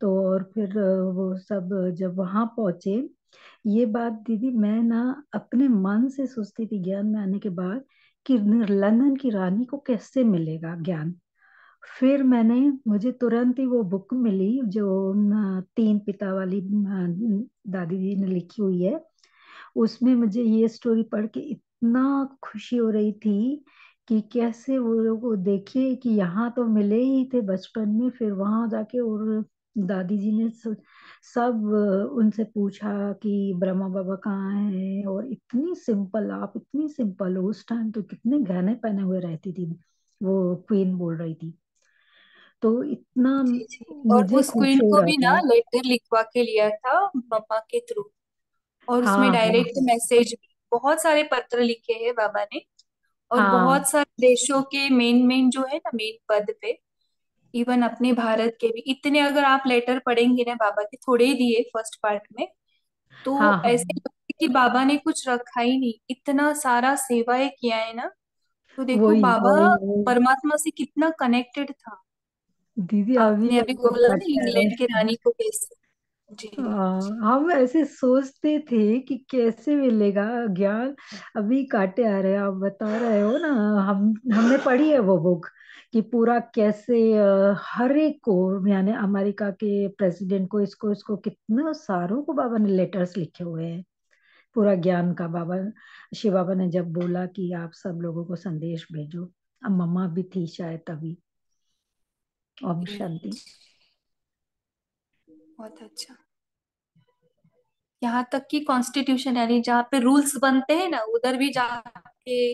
[SPEAKER 10] तो और फिर वो सब जब वहां पहुंचे, ये बात दीदी मैं ना अपने मन से सोचती थी ज्ञान में आने के बाद कि लंदन की रानी को कैसे मिलेगा ज्ञान। फिर मुझे तुरंत ही वो बुक मिली जो तीन पिता वाली दादी जी ने लिखी हुई है। उसमें मुझे ये स्टोरी पढ़ के इतना खुशी हो रही थी कि कैसे वो लोग को देखिए कि यहाँ तो मिले ही थे बचपन में, फिर वहां जाके और दादी जी ने सब उनसे पूछा कि ब्रह्मा बाबा कहाँ हैं। और इतनी सिंपल, आप इतनी सिंपल हो, उस टाइम तो कितने गहने पहने हुए रहती थी वो क्वीन बोल रही थी। तो इतना
[SPEAKER 2] जी जी। और
[SPEAKER 10] मुझे
[SPEAKER 2] उस
[SPEAKER 10] खुश
[SPEAKER 2] क्वीन
[SPEAKER 10] हो
[SPEAKER 2] को
[SPEAKER 10] रहा
[SPEAKER 2] भी ना
[SPEAKER 10] था।
[SPEAKER 2] लेटर लिखवा के लिया था मम्मा के थ्रू, और उसमें
[SPEAKER 10] हाँ हाँ
[SPEAKER 2] डायरेक्ट मैसेज भी बहुत सारे पत्र लिखे हैं बाबा ने। और
[SPEAKER 10] हाँ।
[SPEAKER 2] बहुत सारे देशों के मेन मेन जो है ना, मेन पद पे, इवन अपने भारत के भी इतने, अगर आप लेटर पढ़ेंगे ना बाबा के, थोड़े ही दिए फर्स्ट पार्ट में,
[SPEAKER 10] हाँ
[SPEAKER 2] तो
[SPEAKER 10] हाँ।
[SPEAKER 2] ऐसे लगता है कि बाबा ने कुछ रखा ही नहीं, इतना सारा सेवाएं किया है ना। तो देखो
[SPEAKER 10] वही
[SPEAKER 2] बाबा
[SPEAKER 10] वही
[SPEAKER 2] परमात्मा से कितना कनेक्टेड था।
[SPEAKER 10] दीदी अभी
[SPEAKER 2] आपने अभी
[SPEAKER 10] हमको
[SPEAKER 2] बोला ना
[SPEAKER 10] कट आ रहे
[SPEAKER 2] इंग्लैंड के
[SPEAKER 10] हैं।
[SPEAKER 2] रानी को कैसे। जी
[SPEAKER 10] हम ऐसे सोचते थे कि कैसे मिलेगा ज्ञान। अभी काटे आ रहे हैं, आप बता रहे हो ना। हमने पढ़ी है वो बुक कि पूरा कैसे हर एक को, यानी अमेरिका के प्रेसिडेंट को, इसको इसको कितने सारों को बाबा ने लेटर्स लिखे हुए हैं पूरा ज्ञान का। बाबा शिव बाबा ने जब बोला कि आप सब लोगों को संदेश भेजो, अब मम्मा भी थी शायद तभी। ओम
[SPEAKER 2] जी।
[SPEAKER 10] शांति।
[SPEAKER 2] बहुत अच्छा। यहाँ तक कि कॉन्स्टिट्यूशन, यानी जहाँ पे रूल्स बनते हैं ना, उधर भी जाके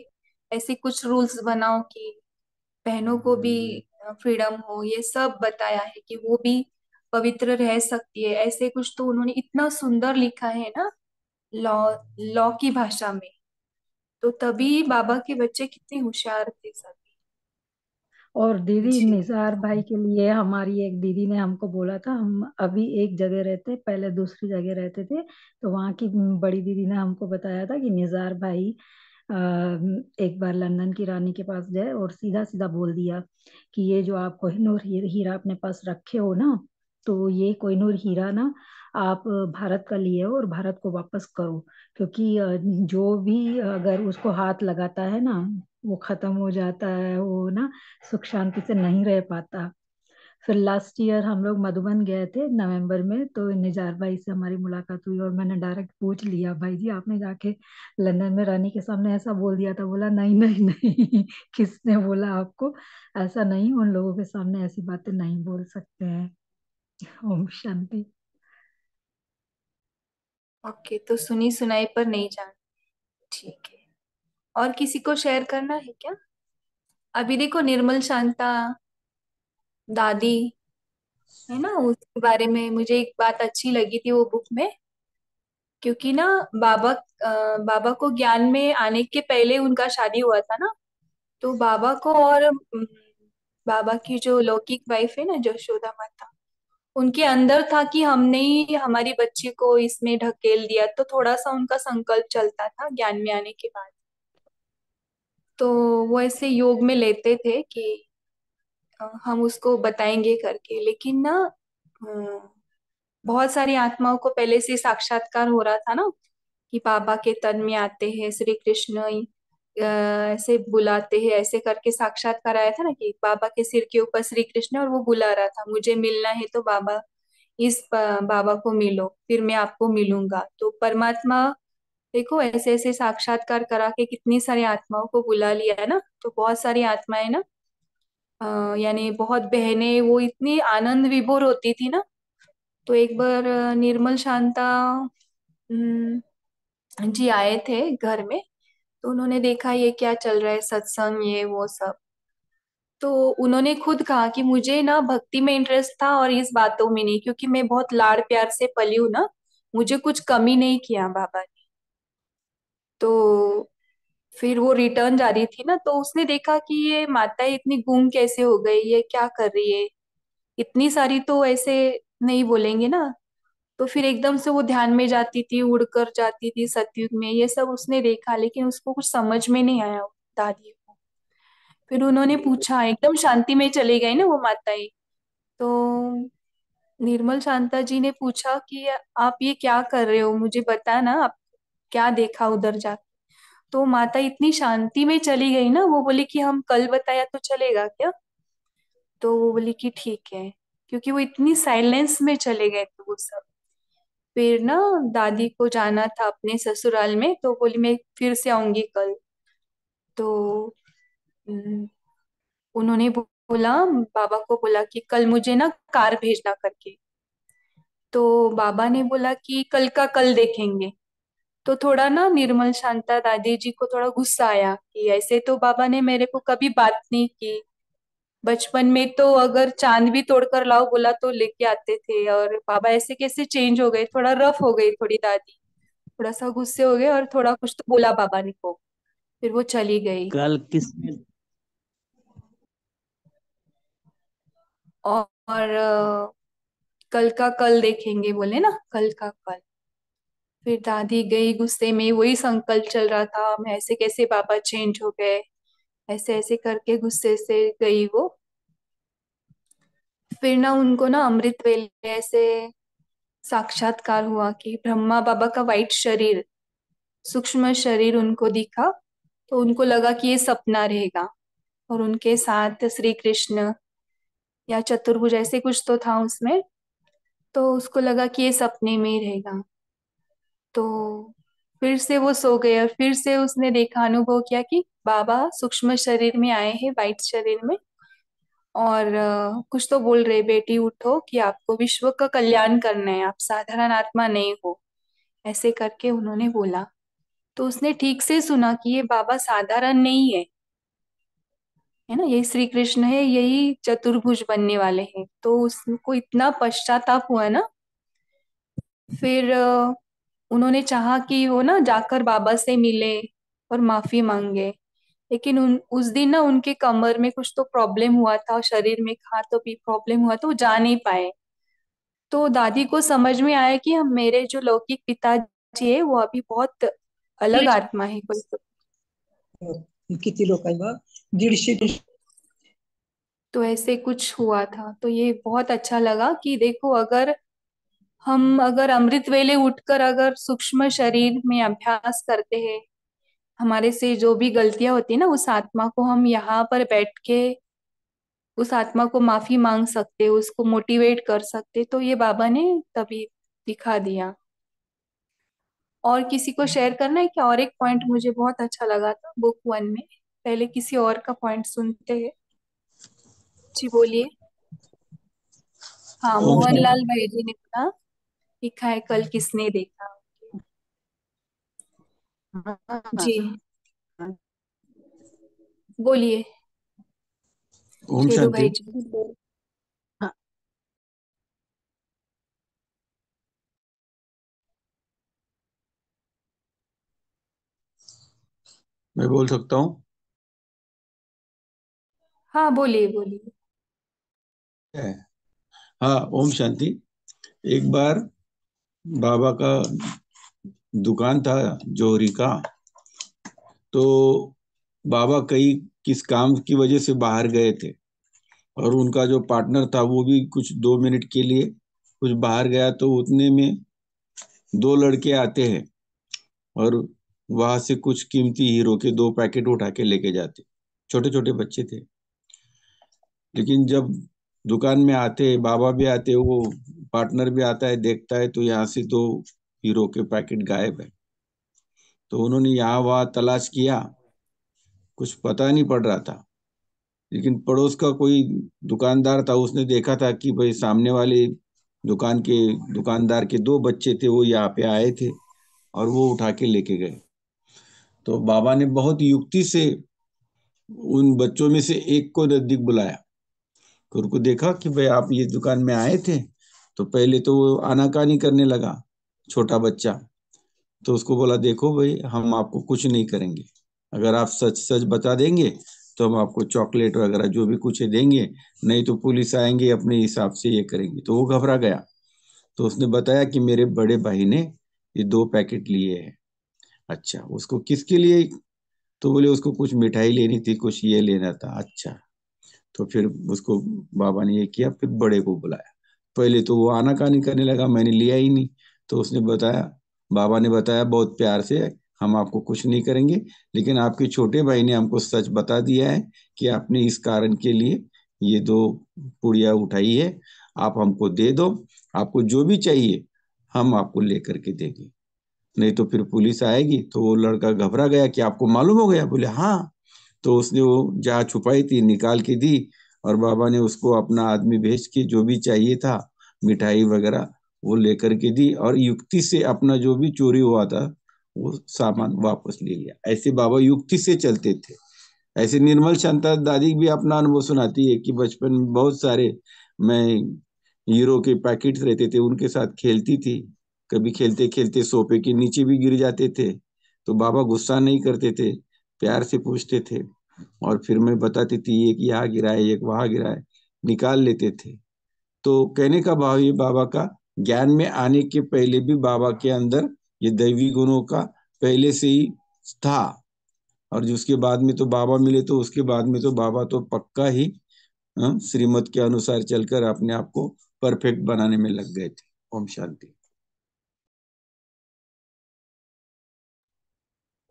[SPEAKER 2] ऐसे कुछ रूल्स बनाओ कि बहनों को भी फ्रीडम हो, ये सब बताया है कि वो भी पवित्र रह सकती है। ऐसे कुछ तो उन्होंने इतना सुंदर लिखा है ना, लॉ लॉ की भाषा में। तो तभी बाबा के बच्चे कितने होशियार थे सभी।
[SPEAKER 10] और दीदी
[SPEAKER 2] जी
[SPEAKER 10] निसार भाई के लिए हमारी एक दीदी ने हमको बोला था, हम अभी एक जगह रहते, पहले दूसरी जगह रहते थे, तो वहाँ की बड़ी दीदी ने हमको बताया था कि निसार भाई अ, एक बार लंदन की रानी के पास गए और सीधा सीधा बोल दिया कि ये जो आप कोहिनूर हीरा अपने पास रखे हो ना, तो ये कोहिनूर हीरा ना आप भारत का लिए हो और भारत को वापस करो, क्योंकि जो भी अगर उसको हाथ लगाता है ना वो खत्म हो जाता है, वो ना सुख शांति से नहीं रह पाता। फिर लास्ट ईयर हम लोग मधुबन गए थे नवंबर में, तो निजार भाई से हमारी मुलाकात हुई और मैंने डायरेक्ट पूछ लिया, भाई जी आपने जाके लंदन में रानी के सामने ऐसा बोल दिया था? बोला नहीं नहीं नहीं किसने बोला आपको? ऐसा नहीं, उन लोगों के सामने ऐसी बातें नहीं बोल सकते हैं। ओम शांति।
[SPEAKER 2] ओके, तो सुनी सुनाई पर नहीं जान। ठीक है। और किसी को शेयर करना है क्या? अभी देखो निर्मल शांता दादी है ना, उसके बारे में मुझे एक बात अच्छी लगी थी वो बुक में। क्योंकि ना बाबा को ज्ञान में आने के पहले उनका शादी हुआ था ना। तो बाबा को और बाबा की जो लौकिक वाइफ है ना जशोदा माता, उनके अंदर था कि हमने ही हमारी बच्ची को इसमें ढकेल दिया। तो थोड़ा सा उनका संकल्प चलता था ज्ञान में आने के बाद। तो वो ऐसे योग में लेते थे कि हम उसको बताएंगे करके, लेकिन ना बहुत सारी आत्माओं को पहले से साक्षात्कार हो रहा था ना कि बाबा के तन में आते हैं श्री कृष्ण, ऐसे बुलाते हैं, ऐसे करके साक्षात्कार आया था ना कि बाबा के सिर के ऊपर श्री कृष्ण और वो बुला रहा था, मुझे मिलना है तो बाबा, बाबा को मिलो फिर मैं आपको मिलूंगा। तो परमात्मा देखो ऐसे ऐसे साक्षात्कार करा के कितनी सारी आत्माओं को बुला लिया है ना। तो बहुत सारी आत्माएं ना, यानी बहुत बहनें वो इतनी आनंद विभोर होती थी ना। तो एक बार निर्मल शांता जी आए थे घर में। तो उन्होंने देखा ये क्या चल रहा है सत्संग ये वो सब। तो उन्होंने खुद कहा कि मुझे ना भक्ति में इंटरेस्ट था और इस बातों में नहीं, क्योंकि मैं बहुत लाड़ प्यार से पली हूं ना, मुझे कुछ कमी नहीं किया बाबा ने। तो फिर वो रिटर्न जा रही थी ना, तो उसने देखा कि ये माता इतनी गुम कैसे हो गई, ये क्या कर रही है, इतनी सारी तो ऐसे नहीं बोलेंगे ना। तो फिर एकदम से वो ध्यान में जाती थी, उड़कर जाती थी सतयुग में, ये सब उसने देखा, लेकिन उसको कुछ समझ में नहीं आया दादी को। फिर उन्होंने पूछा, एकदम शांति में चली गई ना वो माताएं। तो निर्मल शांता जी ने पूछा कि आप ये क्या कर रहे हो, मुझे बता ना, आप क्या देखा उधर जाके। तो माता इतनी शांति में चली गई ना, वो बोली कि हम कल बताया तो चलेगा क्या। तो वो बोली कि ठीक है, क्योंकि वो इतनी साइलेंस में चले गए थे वो सब। फिर ना दादी को जाना था अपने ससुराल में, तो बोली मैं फिर से आऊंगी कल। तो हम्म, उन्होंने बोला, बाबा को बोला कि कल मुझे ना कार भेजना करके। तो बाबा ने बोला कि कल का कल देखेंगे। तो थोड़ा ना निर्मल शांता दादी जी को थोड़ा गुस्सा आया कि ऐसे तो बाबा ने मेरे को कभी बात नहीं की। बचपन में तो अगर चांद भी तोड़कर लाओ बोला तो लेके आते थे, और बाबा ऐसे कैसे चेंज हो गए, थोड़ा रफ हो गई थोड़ी दादी, थोड़ा सा गुस्से हो गए और थोड़ा कुछ तो बोला बाबा ने को। फिर वो चली गई।
[SPEAKER 11] कल किसने
[SPEAKER 2] और कल का कल देखेंगे बोले ना, कल का कल। फिर दादी गई गुस्से में, वही संकल्प चल रहा था, मैं ऐसे कैसे बाबा चेंज हो गए, ऐसे ऐसे करके गुस्से से गई वो। फिर ना उनको ना अमृत वेले ऐसे साक्षात्कार हुआ कि ब्रह्मा बाबा का वाइट शरीर, सूक्ष्म शरीर उनको दिखा। तो उनको लगा कि ये सपना रहेगा, और उनके साथ श्री कृष्ण या चतुर्भुज ऐसे कुछ तो था उसमें। तो उसको लगा कि ये सपने में ही रहेगा। तो फिर से वो सो गए, और फिर से उसने देखा, अनुभव किया कि बाबा सूक्ष्म शरीर में आए हैं, वाइट शरीर में। और कुछ तो बोल रहे, बेटी उठो कि आपको विश्व का कल्याण करना है, आप साधारण आत्मा नहीं हो, ऐसे करके उन्होंने बोला। तो उसने ठीक से सुना कि ये बाबा साधारण नहीं है ना, यही श्री कृष्ण है, यही चतुर्भुज बनने वाले हैं। तो उसको इतना पश्चाताप हुआ ना। फिर उन्होंने चाहा कि वो ना जाकर बाबा से मिले और माफी मांगे। लेकिन उस दिन ना उनके कमर में कुछ तो प्रॉब्लम हुआ था, और शरीर में हाथों भी प्रॉब्लम हुआ, तो वो जा नहीं पाए। तो दादी को समझ में आया कि हम मेरे जो लौकिक पिताजी है वो अभी बहुत अलग आत्मा है कोई तो।
[SPEAKER 4] किती लोक आहे बघ, 150.
[SPEAKER 2] तो ऐसे कुछ हुआ था। तो ये बहुत अच्छा लगा कि देखो, अगर अमृत वेले उठकर अगर सूक्ष्म शरीर में अभ्यास करते हैं, हमारे से जो भी गलतियां होती है ना, उस आत्मा को हम यहाँ पर बैठ के उस आत्मा को माफी मांग सकते, उसको मोटिवेट कर सकते। तो ये बाबा ने तभी दिखा दिया। और किसी को शेयर करना है क्या? और एक पॉइंट मुझे बहुत अच्छा लगा था बुक 1 में। पहले किसी और का पॉइंट सुनते हैं। जी बोलिए। हाँ,
[SPEAKER 11] ओम
[SPEAKER 2] मोहन
[SPEAKER 11] शांति।
[SPEAKER 2] लाल भाई जी ने कहा, लिखा है कल किसने देखा। जी बोलिए
[SPEAKER 11] ओम
[SPEAKER 2] शेरू
[SPEAKER 11] शांति।
[SPEAKER 2] भाई जी।
[SPEAKER 11] हाँ, मैं बोल सकता हूँ।
[SPEAKER 2] हाँ बोलिए बोलिए।
[SPEAKER 11] हाँ, ओम शांति। एक बार बाबा का दुकान था जोहरी का। तो बाबा कई किस काम की वजह से बाहर गए थे, और उनका जो पार्टनर था वो भी कुछ 2 मिनट के लिए कुछ बाहर गया। तो उतने में दो लड़के आते हैं और वहां से कुछ कीमती हीरो के 2 पैकेट उठा के लेके जाते। छोटे छोटे बच्चे थे। लेकिन जब दुकान में आते, बाबा भी आते, वो पार्टनर भी आता है, देखता है तो यहाँ से 2 हीरो के पैकेट गायब है। तो उन्होंने यहाँ वहाँ तलाश किया, कुछ पता नहीं पड़ रहा था। लेकिन पड़ोस का कोई दुकानदार था, उसने देखा था कि भाई सामने वाले दुकान के दुकानदार के 2 बच्चे थे, वो यहाँ पे आए थे और वो उठा के लेके गए। तो बाबा ने बहुत युक्ति से उन बच्चों में से एक को नजदीक बुलाया, तो उनको देखा कि भाई आप ये दुकान में आए थे। तो पहले तो वो आनाकानी करने लगा, छोटा बच्चा। तो उसको बोला, देखो भाई, हम आपको कुछ नहीं करेंगे, अगर आप सच सच बता देंगे तो हम आपको चॉकलेट वगैरह जो भी कुछ है देंगे, नहीं तो पुलिस आएंगे अपने हिसाब से ये करेंगे। तो वो घबरा गया। तो उसने बताया कि मेरे बड़े भाई ने ये 2 पैकेट लिए हैं। अच्छा, उसको किसके लिए? तो बोले उसको कुछ मिठाई लेनी थी, कुछ ये लेना था। अच्छा। तो फिर उसको बाबा ने ये किया, फिर बड़े को बुलाया। पहले तो वो आनाकानी करने लगा, मैंने लिया ही नहीं। तो उसने बताया, बाबा ने बताया बहुत प्यार से, हम आपको कुछ नहीं करेंगे, लेकिन आपके छोटे भाई ने हमको सच बता दिया है कि आपने इस कारण के लिए ये 2 पुड़िया उठाई है, आप हमको दे दो, आपको जो भी चाहिए हम आपको लेकर के देंगे, नहीं तो फिर पुलिस आएगी। तो वो लड़का घबरा गया कि आपको मालूम हो गया? बोले हाँ। तो उसने वो जहाँ छुपाई थी निकाल के दी, और बाबा ने उसको अपना आदमी भेज के जो भी चाहिए था, मिठाई वगैरह, वो लेकर के दी, और युक्ति से अपना जो भी चोरी हुआ था वो सामान वापस ले लिया। ऐसे बाबा युक्ति से चलते थे। ऐसे निर्मल शांता दादी भी अपना अनुभव सुनाती है कि बचपन में बहुत सारे, मैं हीरो के पैकेट्स रहते थे उनके साथ खेलती थी, कभी खेलते खेलते सोफे के नीचे भी गिर जाते थे, तो बाबा गुस्सा नहीं करते थे, प्यार से पूछते थे, और फिर मैं बताती थी एक यहाँ गिरा है एक वहां गिरा है, निकाल लेते थे। तो कहने का भाव ये, बाबा का ज्ञान में आने के पहले भी बाबा के अंदर ये दैवी गुणों का पहले से ही था, और जो उसके बाद में तो बाबा मिले, तो उसके बाद में तो बाबा तो पक्का ही श्रीमत के अनुसार चलकर अपने आप को परफेक्ट बनाने में लग गए थे। ओम शांति।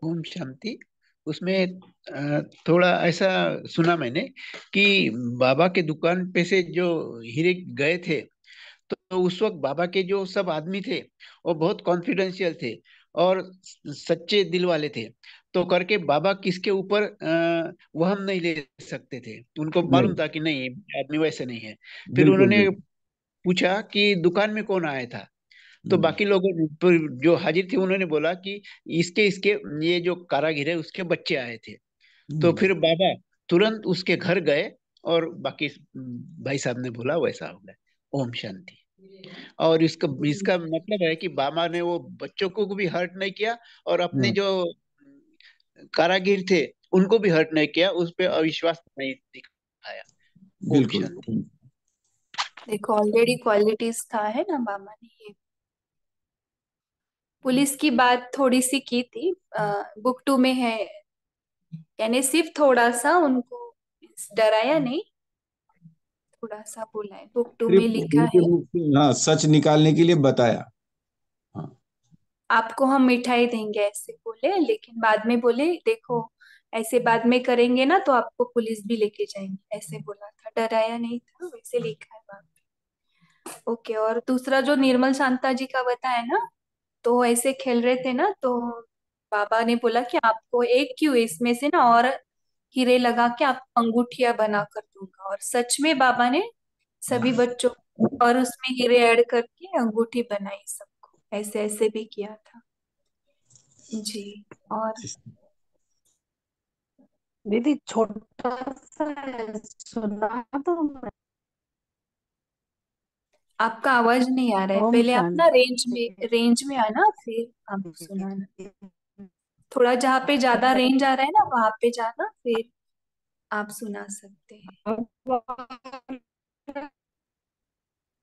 [SPEAKER 5] ओम शांति। उसमें थोड़ा ऐसा सुना मैंने कि बाबा के दुकान पे से जो हीरे गए थे, तो उस वक्त बाबा के जो सब आदमी थे वो बहुत कॉन्फिडेंशियल थे और सच्चे दिल वाले थे। तो करके बाबा किसके ऊपर वहम नहीं ले सकते थे, उनको मालूम
[SPEAKER 11] नहीं,
[SPEAKER 5] था कि नहीं आदमी वैसे नहीं है। फिर
[SPEAKER 11] बिल्कुल
[SPEAKER 5] उन्होंने
[SPEAKER 11] बिल्कुल।
[SPEAKER 5] पूछा कि दुकान में कौन आया था। तो
[SPEAKER 11] हम्म,
[SPEAKER 5] बाकी लोगों जो हाजिर थे उन्होंने बोला कि इसके इसके ये जो कारागिर है उसके बच्चे आए थे। तो
[SPEAKER 11] हम्म,
[SPEAKER 5] फिर बाबा तुरंत उसके घर गए और बाकी भाई साहब ने बोला वैसा हो गया। ओम शांति। और इसका इसका मतलब है कि बाबा ने वो बच्चों को भी हर्ट नहीं किया और अपने
[SPEAKER 11] हाँ,
[SPEAKER 5] जो कारागिर थे उनको भी हर्ट नहीं किया, उस पे अविश्वास नहीं दिखाया। ओम
[SPEAKER 11] बिल्कुल।
[SPEAKER 5] शांति।
[SPEAKER 2] देखो ऑलरेडी क्वालिटीज था है ना बाबा ने ये। पुलिस की बात थोड़ी सी की थी, बुक 2 में है, यानी सिर्फ थोड़ा सा उनको डराया नहीं, थोड़ा सा बोला है, बुक 2 में
[SPEAKER 11] सिर्फ
[SPEAKER 2] लिखा
[SPEAKER 11] उनके
[SPEAKER 2] है।
[SPEAKER 11] मुख से हाँ सच निकालने के लिए बताया। हाँ।
[SPEAKER 2] आपको हम मिठाई देंगे ऐसे बोले, लेकिन बाद में बोले देखो ऐसे बाद में करेंगे ना तो आपको पुलिस भी लेके जाएंगे, ऐसे बोला था, डराया नहीं था, वैसे लिखा है बाद में। ओके, और दूसरा जो निर्मल शांता जी का बताया ना, तो ऐसे खेल रहे थे ना, तो बाबा ने बोला कि आपको एक क्यों इसमें से ना और हीरे लगा के आप अंगूठियां बना कर दूंगा, और सच में बाबा ने सभी बच्चों और उसमें हीरे ऐड करके अंगूठी बनाई सबको, ऐसे ऐसे भी किया था जी। और
[SPEAKER 12] दीदी छोटा सा है, सुना तो मैं।
[SPEAKER 2] आपका आवाज नहीं आ रहा है,
[SPEAKER 12] ओम
[SPEAKER 2] पहले आप ना
[SPEAKER 12] शांति।
[SPEAKER 2] रेंज में आना, फिर आप सुनाना। थोड़ा जहाँ पे ज्यादा रेंज आ रहा है ना वहां पे जाना, फिर आप सुना सकते हैं।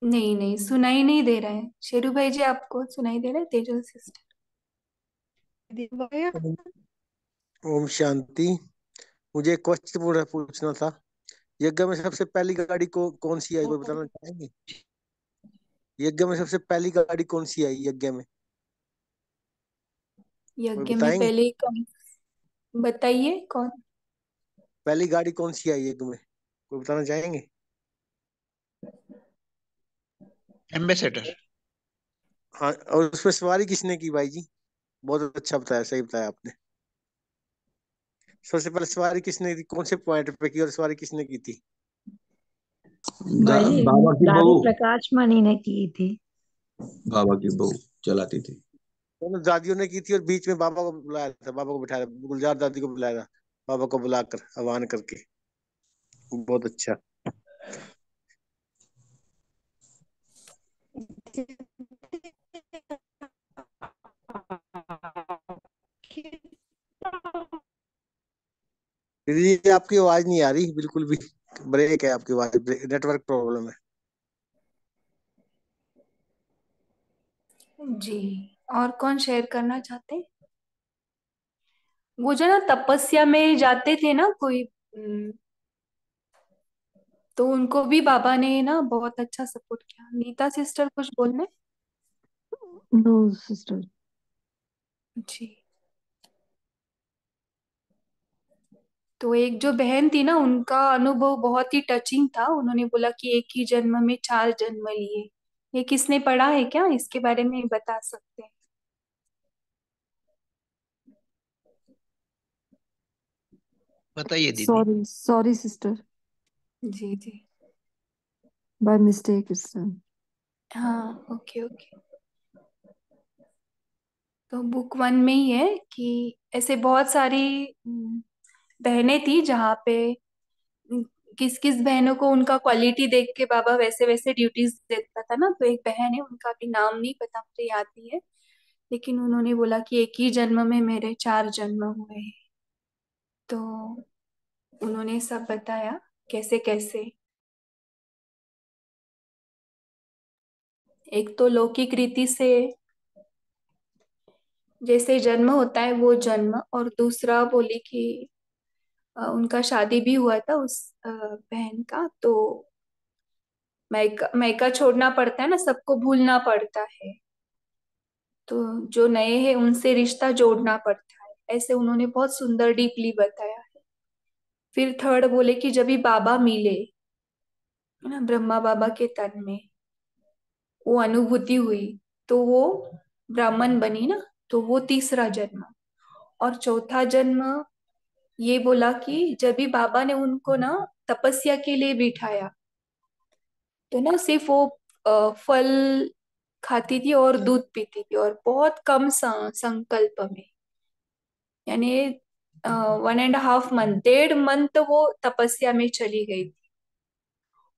[SPEAKER 2] नहीं नहीं, सुनाई नहीं दे रहा है शेरू भाई जी, आपको सुनाई दे रहा है? तेजल सिस्टर।
[SPEAKER 6] ओम शांति। मुझे एक क्वेश्चन पूछना था। यज्ञ में सबसे पहली गाड़ी को कौन सी आई, कोई बताना चाहेंगे? यज्ञ में सबसे पहली गाड़ी कौन सी आई यज्ञ में, कोई
[SPEAKER 2] यज्ञ में
[SPEAKER 6] बताएंगे?
[SPEAKER 2] पहले कौन, बताइए कौन।
[SPEAKER 6] पहली गाड़ी कौन सी आई यज्ञ में, कोई बताना चाहेंगे?
[SPEAKER 5] एम्बेसडर।
[SPEAKER 6] हाँ, और उसमें सवारी किसने की भाई जी? बहुत अच्छा बताया, सही बताया आपने। सबसे पहले सवारी किसने की, कौन से पॉइंट पे की और सवारी किसने की थी?
[SPEAKER 10] भाई
[SPEAKER 11] बाबा की
[SPEAKER 10] दादी
[SPEAKER 11] बहू।
[SPEAKER 10] प्रकाश मणि ने की थी।
[SPEAKER 11] बाबा की बहू चलाती थी।
[SPEAKER 6] दोनों दादियों ने की थी और बीच में बाबा को बुलाया था, बाबा को बिठाया, गुलजार दादी को बुलाया था, बाबा को बुलाकर आह्वान करके। बहुत अच्छा। दीदी जी, आपकी आवाज नहीं आ रही बिल्कुल भी, ब्रेक है आपकी आवाज, नेटवर्क प्रॉब्लम है।
[SPEAKER 2] जी, और कौन शेयर करना चाहते हैं? वो जो ना तपस्या में जाते थे ना कोई, तो उनको भी बाबा ने ना बहुत अच्छा सपोर्ट किया। नीता सिस्टर कुछ बोलने?
[SPEAKER 12] No sister.
[SPEAKER 2] जी। तो एक जो बहन थी ना, उनका अनुभव बहुत ही टचिंग था। उन्होंने बोला कि एक ही जन्म में चार जन्म लिए। ये किसने पढ़ा है क्या? इसके बारे में बता सकते हैं?
[SPEAKER 5] बताइए दीदी।
[SPEAKER 12] सॉरी सॉरी सिस्टर,
[SPEAKER 2] जी जी।
[SPEAKER 12] By mistake sister.
[SPEAKER 2] हाँ, ओके ओके। तो बुक वन में ही है कि ऐसे बहुत सारी बहनें थी, जहाँ पे किस किस बहनों को उनका क्वालिटी देख के बाबा वैसे वैसे ड्यूटीज देता था ना। तो एक बहन है, उनका भी नाम नहीं पता, मुझे याद नहीं है, लेकिन उन्होंने बोला कि एक ही जन्म में मेरे चार जन्म हुए हैं। तो उन्होंने सब बताया कैसे कैसे। एक तो लौकिक रीति से जैसे जन्म होता है वो जन्म, और दूसरा बोली कि उनका शादी भी हुआ था उस बहन का। तो मायका मायका छोड़ना पड़ता है ना, सबको भूलना पड़ता है। तो जो नए हैं उनसे रिश्ता जोड़ना पड़ता है, ऐसे उन्होंने बहुत सुंदर डीपली बताया है। फिर थर्ड बोले कि जब भी बाबा मिले है ना, ब्रह्मा बाबा के तन में वो अनुभूति हुई, तो वो ब्राह्मण बनी ना। तो वो तीसरा जन्म। और चौथा जन्म ये बोला कि जब भी बाबा ने उनको ना तपस्या के लिए बिठाया, तो ना सिर्फ वो फल खाती थी और दूध पीती थी, और बहुत कम संकल्प में, यानी 1.5 मंथ, 1.5 मंथ वो तपस्या में चली गई थी।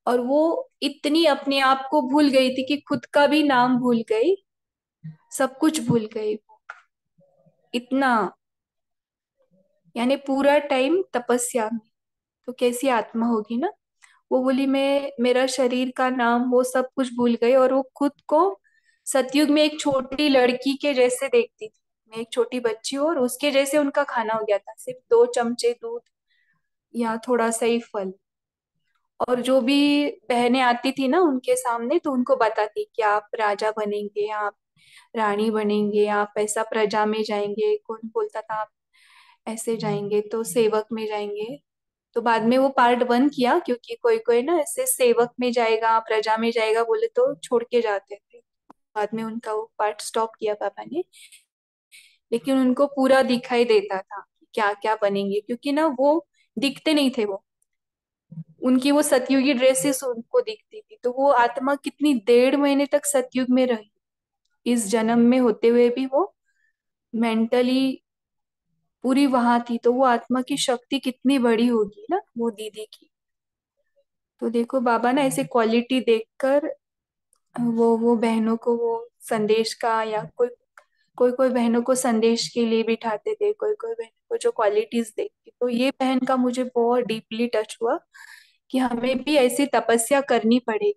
[SPEAKER 2] और वो इतनी अपने आप को भूल गई थी कि खुद का भी नाम भूल गई, सब कुछ भूल गई वो। इतना, यानी पूरा टाइम तपस्या में। तो कैसी आत्मा होगी ना। वो बोली मैं मेरा शरीर का नाम वो सब कुछ भूल गई, और वो खुद को सतयुग में एक छोटी लड़की के जैसे देखती थी। मैं एक छोटी बच्ची हूँ, और उसके जैसे उनका खाना हो गया था, सिर्फ 2 चमचे दूध या थोड़ा सा ही फल। और जो भी बहनें आती थी ना उनके सामने, तो उनको बताती कि आप राजा बनेंगे, आप रानी बनेंगे, आप ऐसा प्रजा में जाएंगे। कौन बोलता था आप ऐसे जाएंगे तो सेवक में जाएंगे। तो बाद में वो पार्ट 1 किया, क्योंकि कोई कोई ना ऐसे सेवक में जाएगा प्रजा में जाएगा बोले तो छोड़ के जाते थे। बाद में उनका वो पार्ट स्टॉप किया पापा ने। लेकिन उनको पूरा दिखाई देता था क्या क्या बनेंगे, क्योंकि ना वो दिखते नहीं थे वो, उनकी वो सतयुगी ड्रेसेस उनको दिखती थी। तो वो आत्मा कितनी 1.5 महीने तक सतयुग में रही, इस जन्म में होते हुए भी वो मेंटली पूरी वहां थी। तो वो आत्मा की शक्ति कितनी बड़ी होगी ना वो दीदी की। तो देखो बाबा ना ऐसे क्वालिटी देखकर वो बहनों को वो संदेश का, या कोई कोई कोई बहनों को संदेश के लिए बिठाते थे, कोई कोई बहनों को जो क्वालिटीज देखती। तो ये बहन का मुझे बहुत डीपली टच हुआ कि हमें भी ऐसी तपस्या करनी पड़ेगी।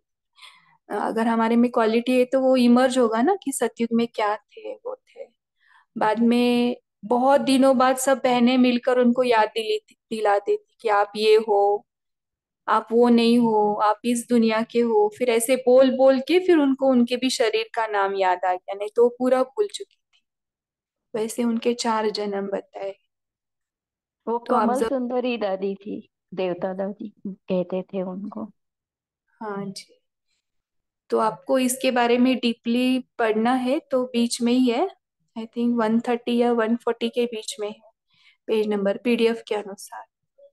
[SPEAKER 2] अगर हमारे में क्वालिटी है तो वो इमर्ज होगा ना कि सतयुग में क्या थे वो थे। बाद में बहुत दिनों बाद सब बहनें मिलकर उनको याद दिलाती थी कि आप ये हो, आप वो नहीं हो, आप इस दुनिया के हो। फिर ऐसे बोल बोल के फिर उनको उनके भी शरीर का नाम याद आ गया, नहीं तो वो पूरा भूल चुकी थी। वैसे उनके चार जन्म बताए।
[SPEAKER 9] वो
[SPEAKER 2] तो आप
[SPEAKER 9] कमल
[SPEAKER 2] जरूर।
[SPEAKER 9] सुंदरी दादी थी, देवता दादी कहते थे उनको।
[SPEAKER 2] हाँ जी। तो आपको इसके बारे में डीपली पढ़ना है तो बीच में ही है, आई थिंक 130 या 140 के बीच में है, पेज नंबर पीडीएफ के अनुसार। तो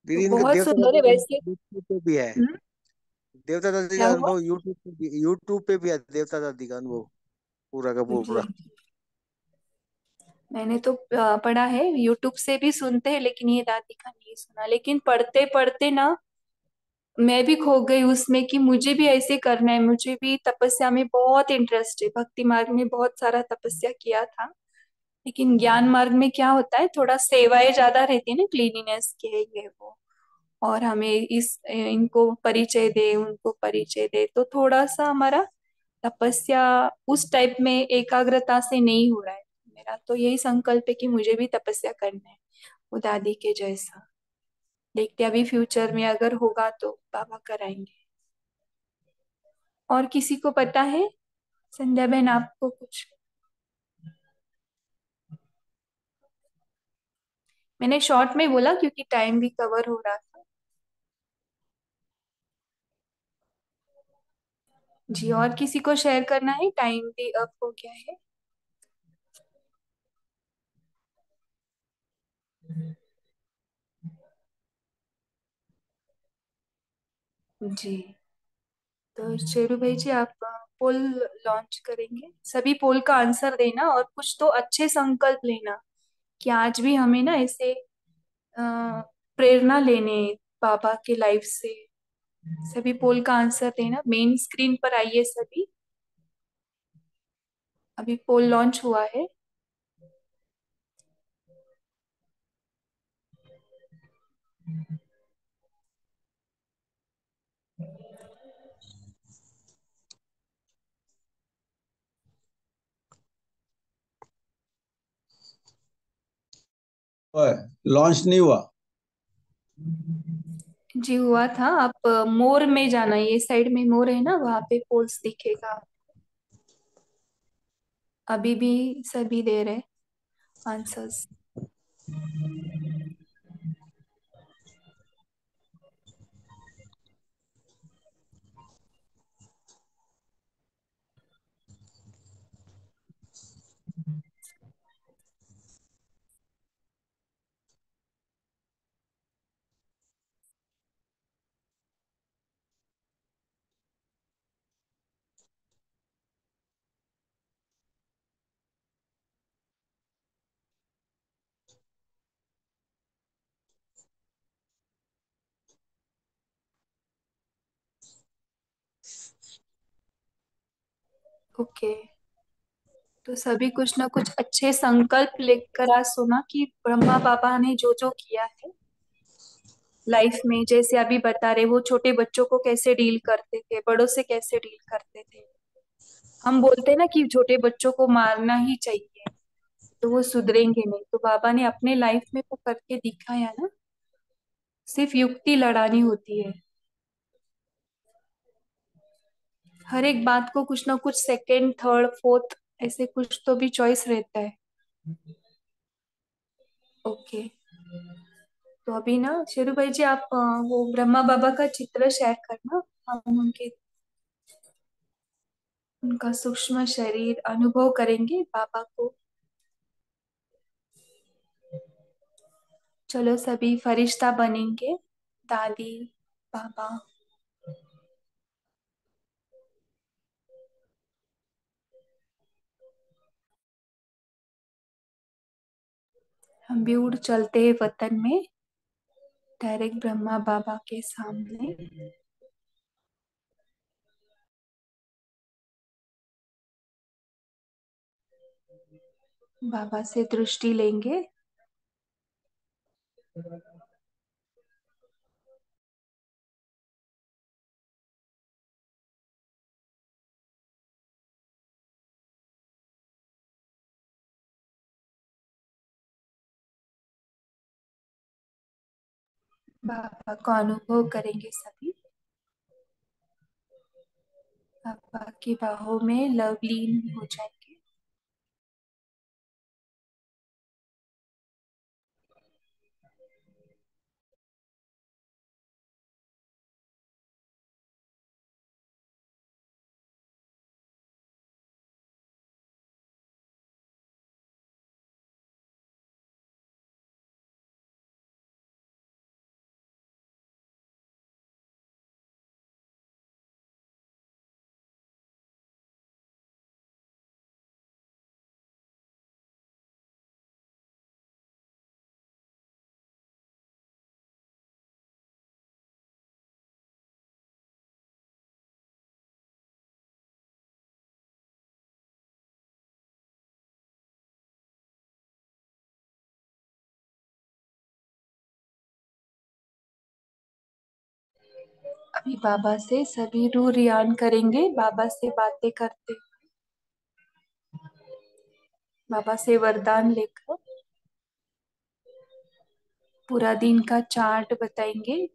[SPEAKER 6] दीदी इनका
[SPEAKER 2] बहुत
[SPEAKER 6] देवता
[SPEAKER 2] सुंदर
[SPEAKER 6] दादी
[SPEAKER 2] है
[SPEAKER 6] का
[SPEAKER 2] वैसे।
[SPEAKER 6] यूट्यूब पे भी है।
[SPEAKER 2] हम्म,
[SPEAKER 6] देवता दादी
[SPEAKER 2] क्या
[SPEAKER 6] का
[SPEAKER 2] हुआ?
[SPEAKER 6] अनुभव यूट्यूब पे भी है। देवता दादी का अनुभव पूरा का
[SPEAKER 2] जी,
[SPEAKER 6] पूरा।
[SPEAKER 2] मैंने तो पढ़ा है, यूट्यूब से भी सुनते हैं, लेकिन ये दादी का नहीं सुना। लेकिन पढ़ते पढ़ते ना मैं भी खो गई उसमें कि मुझे भी ऐसे करना है। मुझे भी तपस्या में बहुत इंटरेस्ट है, भक्ति मार्ग में बहुत सारा तपस्या किया था। लेकिन ज्ञान मार्ग में क्या होता है, थोड़ा सेवाएं ज्यादा रहती है ना, क्लीनिनेस के ये वो, और हमें इस इनको परिचय दे उनको परिचय दे, तो थोड़ा सा हमारा तपस्या उस टाइप में एकाग्रता से नहीं हो रहा है। मेरा तो यही संकल्प है कि मुझे भी तपस्या करना है वो दादी के जैसा। देखते हैं, अभी फ्यूचर में अगर होगा तो बाबा कराएंगे। और किसी को पता है? संध्या बहन, आपको कुछ? मैंने शॉर्ट में बोला क्योंकि टाइम भी कवर हो रहा था। जी, और किसी को शेयर करना है? टाइम भी अब हो गया है। जी, तो शेरू भाई जी, आप पोल लॉन्च करेंगे। सभी पोल का आंसर देना और कुछ तो अच्छे संकल्प लेना कि आज भी हमें ना ऐसे प्रेरणा लेने बाबा के लाइफ से। सभी पोल का आंसर देना। मेन स्क्रीन पर आइए सभी। अभी पोल लॉन्च हुआ है।
[SPEAKER 11] लॉन्च नहीं हुआ।
[SPEAKER 2] जी, हुआ था। आप मोर में जाना, ये साइड में मोर है ना, वहां पे पोल्स दिखेगा। अभी भी सभी दे रहे आंसर्स। ओके, तो सभी कुछ ना कुछ अच्छे संकल्प लेकर आज सुना कि ब्रह्मा बाबा ने जो जो किया है लाइफ में। जैसे अभी बता रहे, वो छोटे बच्चों को कैसे डील करते थे, बड़ों से कैसे डील करते थे। हम बोलते हैं ना कि छोटे बच्चों को मारना ही चाहिए तो वो सुधरेंगे नहीं, तो बाबा ने अपने लाइफ में वो करके दिखाया ना। सिर्फ युक्ति लड़ानी होती है। हर एक बात को कुछ ना कुछ सेकंड, थर्ड, फोर्थ ऐसे कुछ तो भी चॉइस रहता है। ओके, तो अभी ना शेरू भाई जी, आप वो ब्रह्मा बाबा का चित्र शेयर करना। हम उनका सूक्ष्म शरीर अनुभव करेंगे बाबा को। चलो सभी फरिश्ता बनेंगे। दादी, बाबा। हम भी उड़ चलते हैं वतन में, डायरेक्ट ब्रह्मा बाबा के सामने। बाबा से दृष्टि लेंगे। बाबा को अनुभव करेंगे सभी। बाबा की बाहों में लवलीन हो जाएंगे। अभी बाबा से सभी रू रियान करेंगे, बाबा से बातें करते, बाबा से वरदान लेकर। पूरा दिन का चार्ट बताएंगे।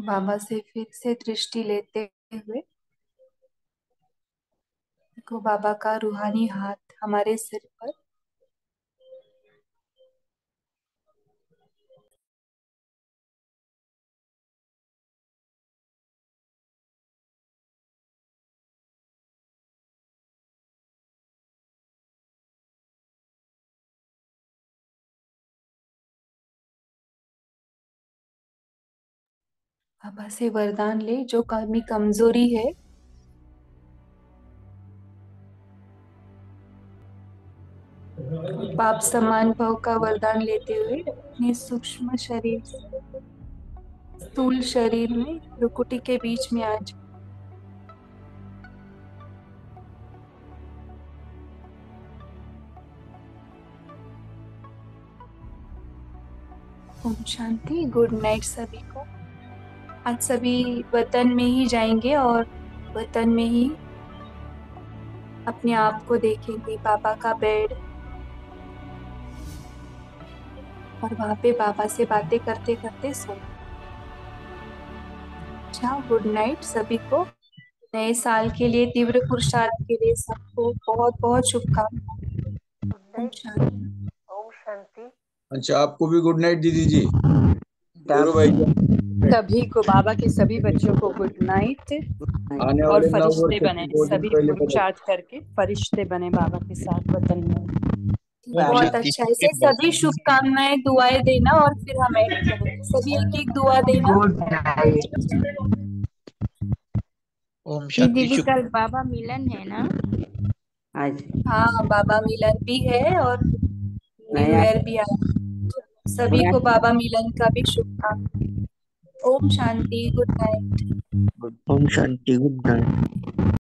[SPEAKER 2] बाबा से फिर से दृष्टि लेते हुए देखो बाबा का रूहानी हाथ हमारे सिर पर। बाबा से वरदान ले जो कमी कमजोरी है पाप समान भाव का वरदान लेते हुए अपने सूक्ष्म शरीर स्थूल शरीर में भ्रुकुटी के बीच में आ जाओ। ओम शांति। गुड नाइट सभी को। आज सभी वतन में ही जाएंगे और वतन में ही अपने आप को देखेंगे बाबा का बेड और वहां पे बाबा से बातें करते करते सो जाओ। गुड नाइट सभी को। नए साल के लिए तीव्र पुरुषार्थ के लिए सबको बहुत बहुत शुभकामनाएं। ओम शांति।
[SPEAKER 6] ओम शांति।
[SPEAKER 11] अच्छा, आपको भी गुड नाइट दीदी जी। बोलो भाई।
[SPEAKER 8] सभी को, बाबा के सभी बच्चों को गुड नाइट।
[SPEAKER 11] आने
[SPEAKER 8] और
[SPEAKER 11] वाले 9
[SPEAKER 8] फरिश्ते
[SPEAKER 11] वर्ष
[SPEAKER 8] बने,
[SPEAKER 11] 2 दिन
[SPEAKER 8] सभी
[SPEAKER 11] पहले
[SPEAKER 8] पुरुषार्थ करके फरिश्ते बने बाबा के साथ वतन में।
[SPEAKER 2] बहुत अच्छा। ऐसे सभी शुभकामनाएं दुआएं देना और फिर हम एंड करेंगे। सभी एक एक दुआ देना।
[SPEAKER 5] ओम
[SPEAKER 3] दीदी
[SPEAKER 5] शांति।
[SPEAKER 3] कल बाबा मिलन है ना
[SPEAKER 7] आज?
[SPEAKER 2] हाँ, बाबा मिलन भी है और न्यू
[SPEAKER 7] नया
[SPEAKER 2] ईयर भी आया। सभी को बाबा मिलन का भी शुभकामनाएं। ओम शांति। Good night.
[SPEAKER 13] ओम शांति। Good night.